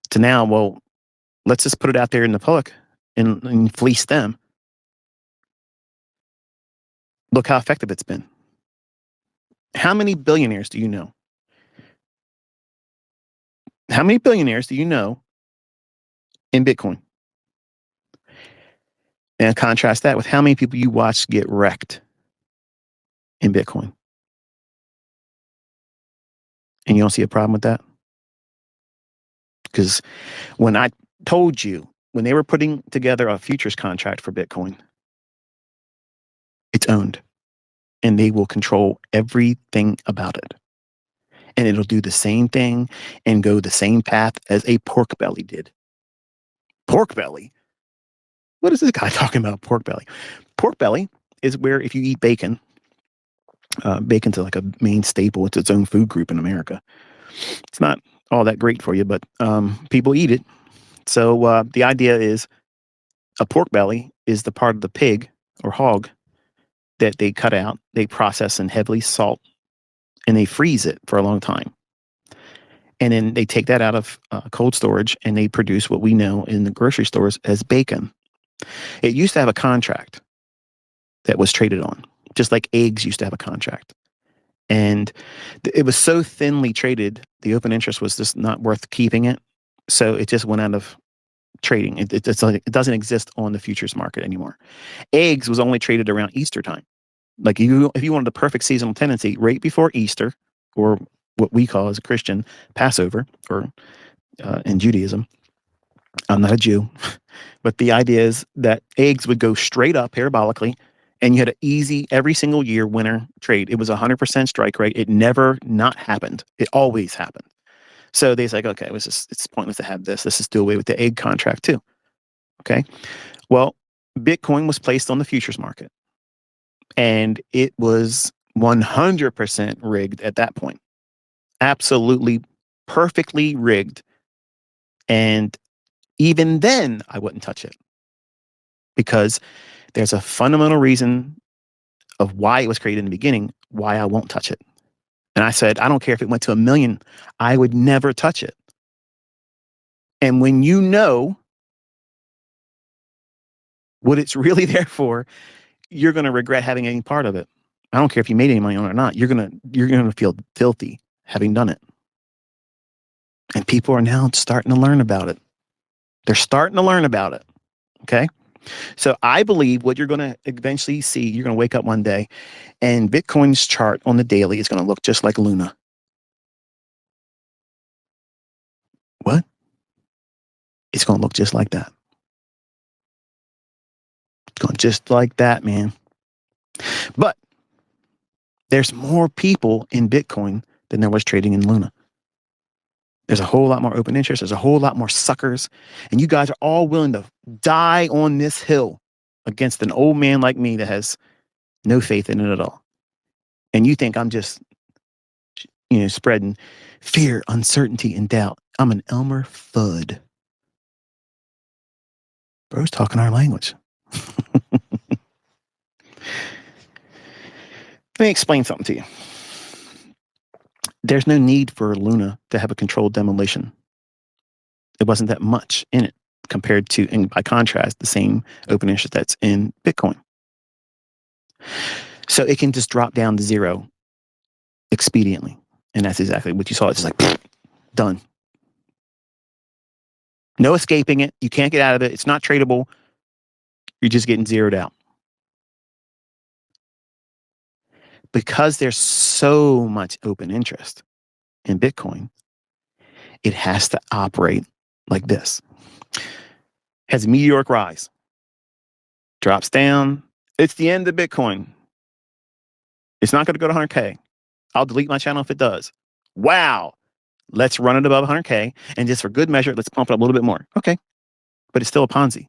to now, well, let's just put it out there in the public and fleece them. Look how effective it's been. How many billionaires do you know? How many billionaires do you know in Bitcoin? And contrast that with how many people you watch get wrecked in Bitcoin. And you don't see a problem with that? Because when I told you, when they were putting together a futures contract for Bitcoin, it's owned. And they will control everything about it. And it'll do the same thing and go the same path as a pork belly did. Pork belly? What is this guy talking about, pork belly? Pork belly is where if you eat bacon, bacon's like a main staple. It's its own food group in America. It's not all that great for you, but people eat it. So the idea is a pork belly is the part of the pig or hog that they cut out, they process in heavily salt, and they freeze it for a long time. And then they take that out of cold storage and they produce what we know in the grocery stores as bacon. It used to have a contract that was traded on, just like eggs used to have a contract. And it was so thinly traded, the open interest was just not worth keeping it. So it just went out of trading. It doesn't exist on the futures market anymore. Eggs was only traded around Easter time. Like if you wanted the perfect seasonal tendency, right before Easter or what we call as a Christian Passover, or in Judaism. I'm not a Jew, but the idea is that eggs would go straight up parabolically, and you had an easy every single year winner trade. It was 100% strike rate. It never not happened. It always happened. So they like, okay, it's pointless to have this. Let's just do away with the egg contract too. Okay. Well, Bitcoin was placed on the futures market, and it was 100% rigged at that point. Absolutely perfectly rigged. And even then, I wouldn't touch it, because there's a fundamental reason of why it was created in the beginning, why I won't touch it. And I said, I don't care if it went to 1 million, I would never touch it. And when you know what it's really there for, you're going to regret having any part of it. I don't care if you made any money on it or not. You're going to feel filthy having done it. And people are now starting to learn about it. They're starting to learn about it. Okay. So I believe what you're going to eventually see, you're going to wake up one day and Bitcoin's chart on the daily is going to look just like Luna. What? It's going to look just like that. It's going just like that, man. But there's more people in Bitcoin than there was trading in Luna. There's a whole lot more open interest. There's a whole lot more suckers. And you guys are all willing to die on this hill against an old man like me that has no faith in it at all. And you think I'm just, spreading fear, uncertainty, and doubt. I'm an Elmer Fudd. Bro's talking our language. Let me explain something to you. There's no need for Luna to have a controlled demolition. There wasn't that much in it compared to, and by contrast, the same open interest that's in Bitcoin. So it can just drop down to zero expediently. And that's exactly what you saw. It's just like, done. No escaping it. You can't get out of it. It's not tradable. You're just getting zeroed out. Because there's so much open interest in Bitcoin, it has to operate like this. Has a meteoric rise, drops down. It's the end of Bitcoin. It's not going to go to 100K. I'll delete my channel if it does. Wow. Let's run it above 100K. And just for good measure, let's pump it up a little bit more. Okay. But it's still a Ponzi.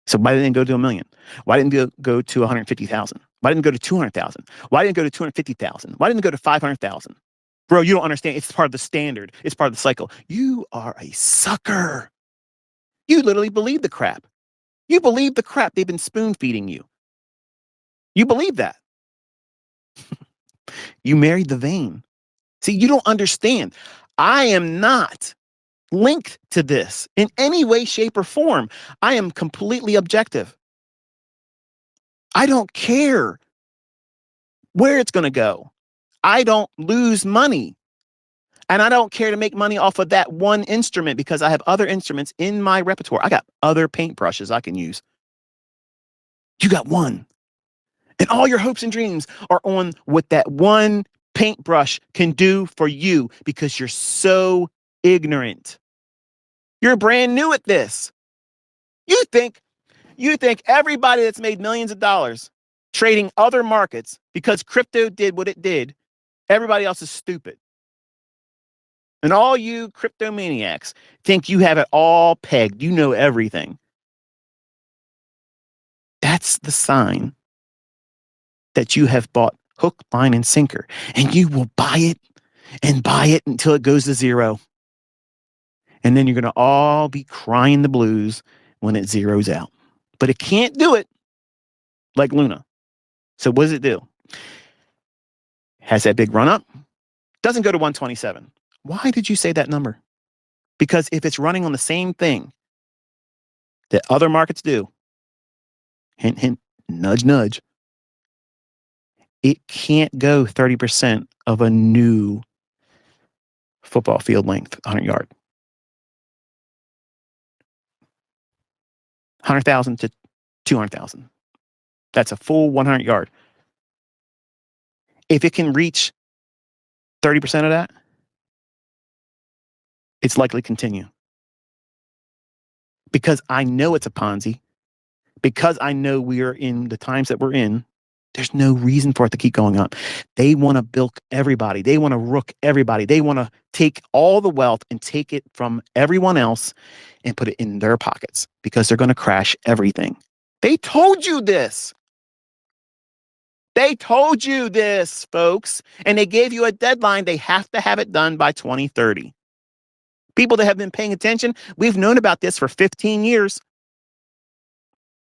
So why didn't it go to 1 million? Why didn't it go to 150,000? Why didn't it go to 200,000? Why didn't it go to 250,000? Why didn't it go to 500,000? Bro, you don't understand. It's part of the standard. It's part of the cycle. You are a sucker. You literally believe the crap. You believe the crap they've been spoon feeding you. You believe that. You married the vein. See, you don't understand. I am not linked to this in any way, shape, or form. I am completely objective. I don't care where it's going to go. I don't lose money. And I don't care to make money off of that one instrument, because I have other instruments in my repertoire. I got other paintbrushes I can use. You got one. And all your hopes and dreams are on what that one paintbrush can do for you, because you're so ignorant. You're brand new at this. You think everybody that's made millions of dollars trading other markets because crypto did what it did, everybody else is stupid. And all you cryptomaniacs think you have it all pegged. You know everything. That's the sign that you have bought hook, line, and sinker. And you will buy it until it goes to zero. And then you're going to all be crying the blues when it zeroes out. But it can't do it like Luna. So what does it do? Has that big run up? Doesn't go to 127. Why did you say that number? Because if it's running on the same thing that other markets do, hint, hint, nudge, nudge, it can't go 30% of a new football field length, 100 yard. 100,000 to 200,000. That's a full 100 yard. If it can reach 30% of that, it's likely to continue. Because I know it's a Ponzi, because I know we are in the times that we're in, there's no reason for it to keep going up. They want to bilk everybody. They want to rook everybody. They want to take all the wealth and take it from everyone else and put it in their pockets because they're going to crash everything. They told you this. They told you this, folks. And they gave you a deadline. They have to have it done by 2030. People that have been paying attention, we've known about this for 15 years.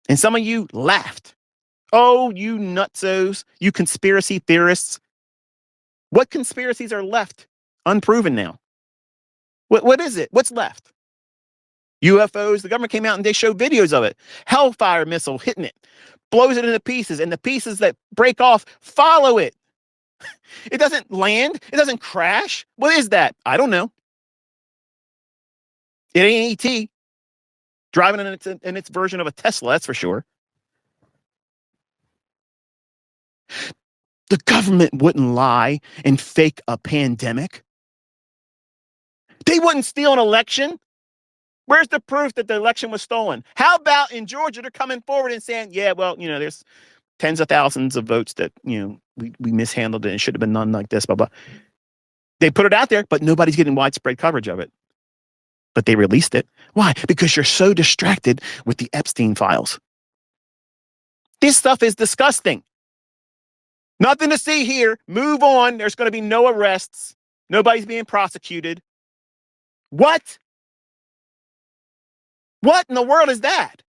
And some of you laughed. Oh, you nutsos, you conspiracy theorists. What conspiracies are left unproven now? What is it? What's left? UFOs, the government came out and they showed videos of it. Hellfire missile hitting it, blows it into pieces, and the pieces that break off follow it. It doesn't land. It doesn't crash. What is that? I don't know. It ain't ET driving in its version of a Tesla, that's for sure. The government wouldn't lie and fake a pandemic. They wouldn't steal an election. Where's the proof that the election was stolen? How about in Georgia, they're coming forward and saying, yeah, well, there's tens of thousands of votes that, we mishandled it and it should have been done like this, blah, blah. They put it out there, but nobody's getting widespread coverage of it. But they released it. Why? Because you're so distracted with the Epstein files. This stuff is disgusting. Nothing to see here. Move on. There's going to be no arrests. Nobody's being prosecuted. What? What in the world is that?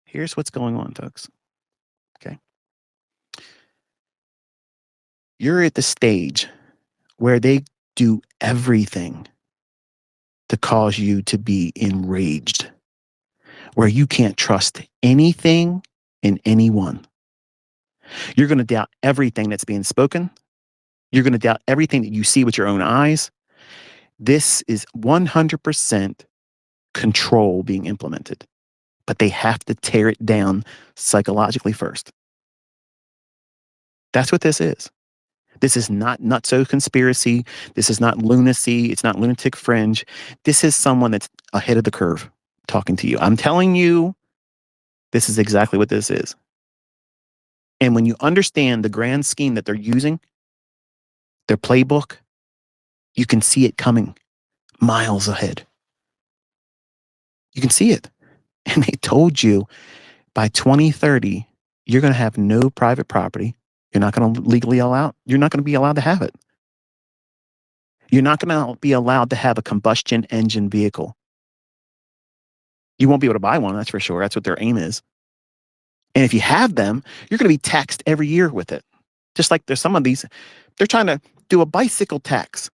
Here's what's going on, folks. Okay. You're at the stage where they do everything to cause you to be enraged, where you can't trust anything and anyone. You're going to doubt everything that's being spoken. You're going to doubt everything that you see with your own eyes. This is 100% control being implemented, but they have to tear it down psychologically first. That's what this is. This is not nutso conspiracy. This is not lunacy. It's not lunatic fringe. This is someone that's ahead of the curve talking to you. I'm telling you, this is exactly what this is. And when you understand the grand scheme that they're using, their playbook, you can see it coming miles ahead. You can see it. And they told you by 2030, you're going to have no private property. You're not going to you're not going to be allowed to have it. You're not going to be allowed to have a combustion engine vehicle. You won't be able to buy one, that's for sure. That's what their aim is. And if you have them, you're going to be taxed every year with it. Just like there's some of these, they're trying to do a bicycle tax.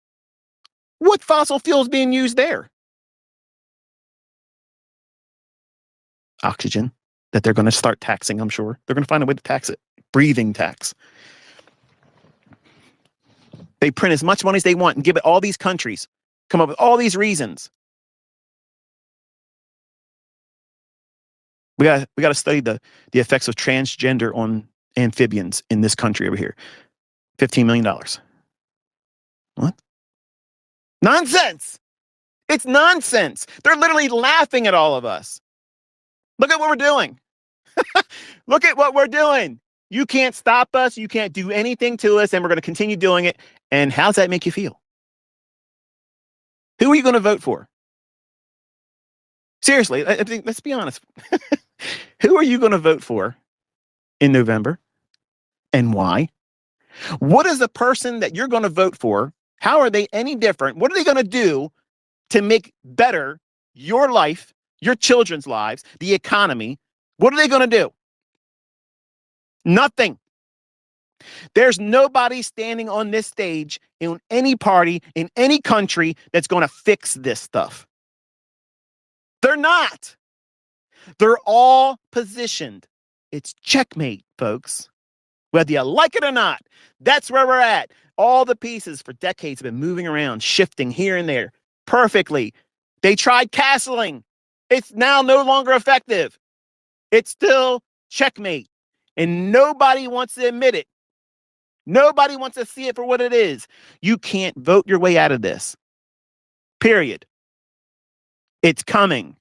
What fossil fuel is being used there? Oxygen that they're going to start taxing, I'm sure. They're going to find a way to tax it. Breathing tax. They print as much money as they want and give it all these countries. Come up with all these reasons. We got to study the effects of transgender on amphibians in this country over here. $15 million. What? Nonsense. It's nonsense. They're literally laughing at all of us. Look at what we're doing. Look at what we're doing. You can't stop us. You can't do anything to us. And we're going to continue doing it. And how's that make you feel? Who are you going to vote for? Seriously, let's be honest. Who are you going to vote for in November? And why? What is the person that you're going to vote for? How are they any different? What are they going to do to make better your life, your children's lives, the economy? What are they going to do? Nothing. There's nobody standing on this stage in any party, in any country that's going to fix this stuff. They're not. They're all positioned. It's checkmate, folks. Whether you like it or not, that's where we're at. All the pieces for decades have been moving around, shifting here and there perfectly. They tried castling. It's now no longer effective. It's still checkmate. And nobody wants to admit it. Nobody wants to see it for what it is. You can't vote your way out of this. Period. It's coming.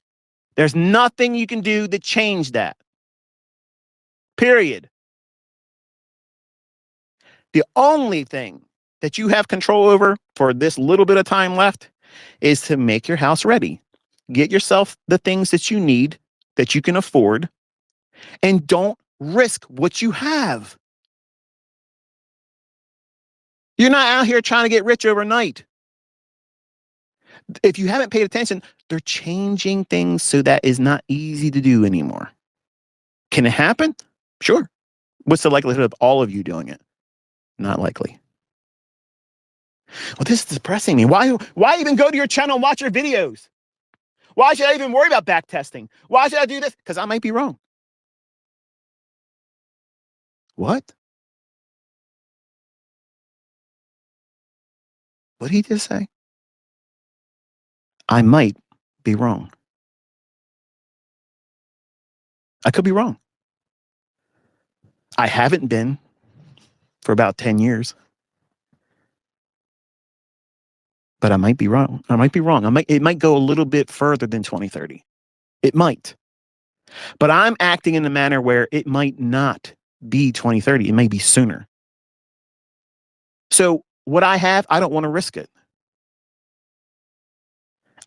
There's nothing you can do to change that. Period. The only thing that you have control over for this little bit of time left is to make your house ready. Get yourself the things that you need, that you can afford, and don't risk what you have. You're not out here trying to get rich overnight. If you haven't paid attention, they're changing things so that is not easy to do anymore. Can it happen? Sure. What's the likelihood of all of you doing it? Not likely. Well, this is depressing me. Why even go to your channel and watch your videos? Why should I even worry about back testing? Why should I do this? Because I might be wrong. What? What did he just say? I might be wrong. I could be wrong. I haven't been for about 10 years. But I might be wrong. I might be wrong. It might go a little bit further than 2030. It might. But I'm acting in a manner where it might not be 2030. It may be sooner. So what I have, I don't want to risk it.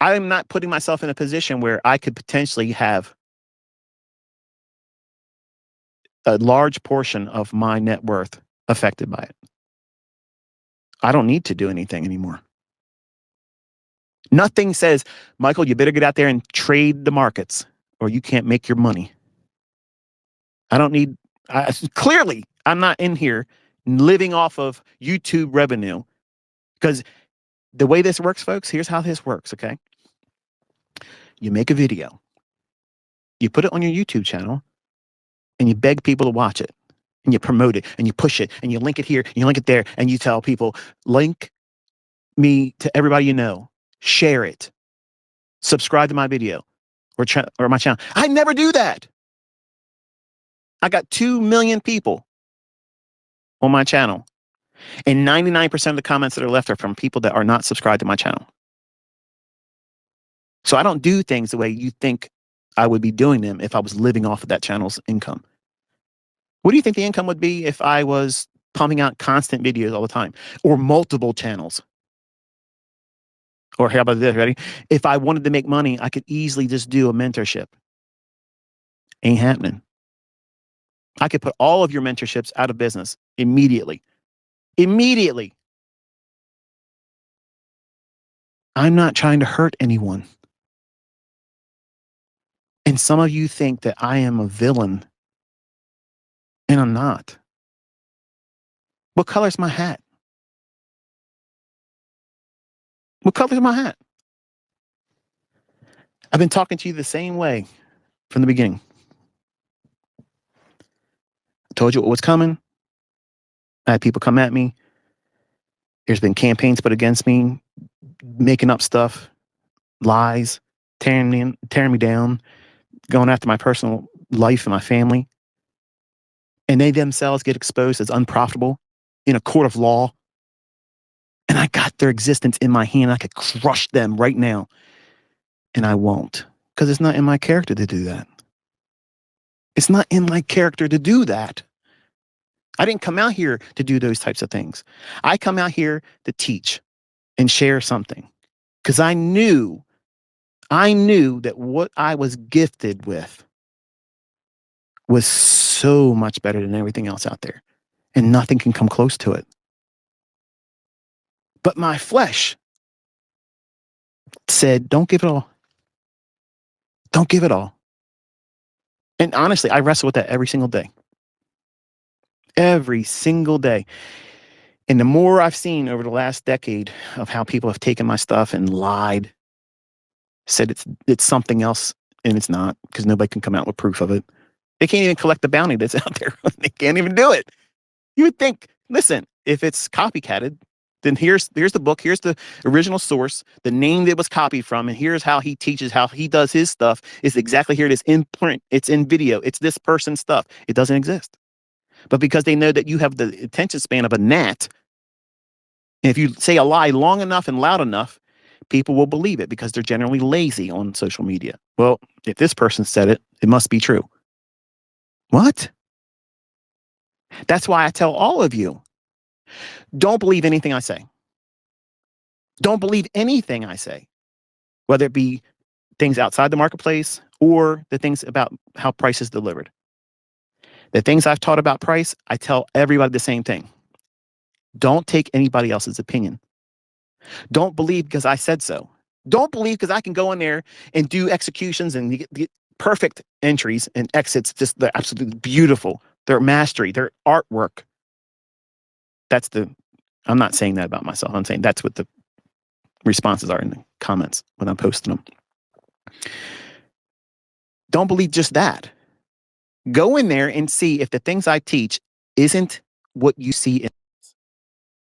I am not putting myself in a position where I could potentially have a large portion of my net worth affected by it. I don't need to do anything anymore. Nothing says, Michael, you better get out there and trade the markets or you can't make your money. I don't need, clearly, I'm not in here living off of YouTube revenue, because the way this works, folks, here's how this works, okay? You make a video, you put it on your YouTube channel, and you beg people to watch it, and you promote it, and you push it, and you link it here, and you link it there, and you tell people, link me to everybody you know, share it, subscribe to my video or my channel. I never do that. I got 2 million people on my channel, and 99% of the comments that are left are from people that are not subscribed to my channel. So I don't do things the way you think I would be doing them if I was living off of that channel's income. What do you think the income would be if I was pumping out constant videos all the time, or multiple channels? Or how about this, ready? If I wanted to make money, I could easily just do a mentorship. Ain't happening. I could put all of your mentorships out of business immediately. Immediately. I'm not trying to hurt anyone. And some of you think that I am a villain, and I'm not. What color's my hat? What color's my hat? I've been talking to you the same way from the beginning. I told you what was coming. I had people come at me. There's been campaigns put against me, making up stuff, lies, tearing me down, going after my personal life and my family. And they themselves get exposed as unprofitable in a court of law. And I got their existence in my hand. I could crush them right now. And I won't, because it's not in my character to do that. It's not in my character to do that. I didn't come out here to do those types of things. I come out here to teach and share something, because I knew that what I was gifted with was so much better than everything else out there, and nothing can come close to it. But my flesh said, don't give it all. Don't give it all. And honestly, I wrestle with that every single day. Every single day. And the more I've seen over the last decade of how people have taken my stuff and lied, said it's something else, and it's not, because nobody can come out with proof of it. They can't even collect the bounty that's out there. They can't even do it. You would think, listen, if it's copycatted, then here's the book, here's the original source, the name that it was copied from, and here's how he teaches, how he does his stuff. Is exactly here. It is in print. It's in video. It's this person's stuff. It doesn't exist. But because they know that you have the attention span of a gnat, and if you say a lie long enough and loud enough, people will believe it because they're generally lazy on social media. Well, if this person said it, it must be true. What? That's why I tell all of you, don't believe anything I say. Don't believe anything I say, whether it be things outside the marketplace or the things about how price is delivered. The things I've taught about price, I tell everybody the same thing. Don't take anybody else's opinion. Don't believe because I said so. Don't believe because I can go in there and do executions and get perfect entries and exits. Just they're absolutely beautiful. They're mastery. They're artwork. I'm not saying that about myself. I'm saying that's what the responses are in the comments when I'm posting them. Don't believe just that. Go in there and see if the things I teach isn't what you see in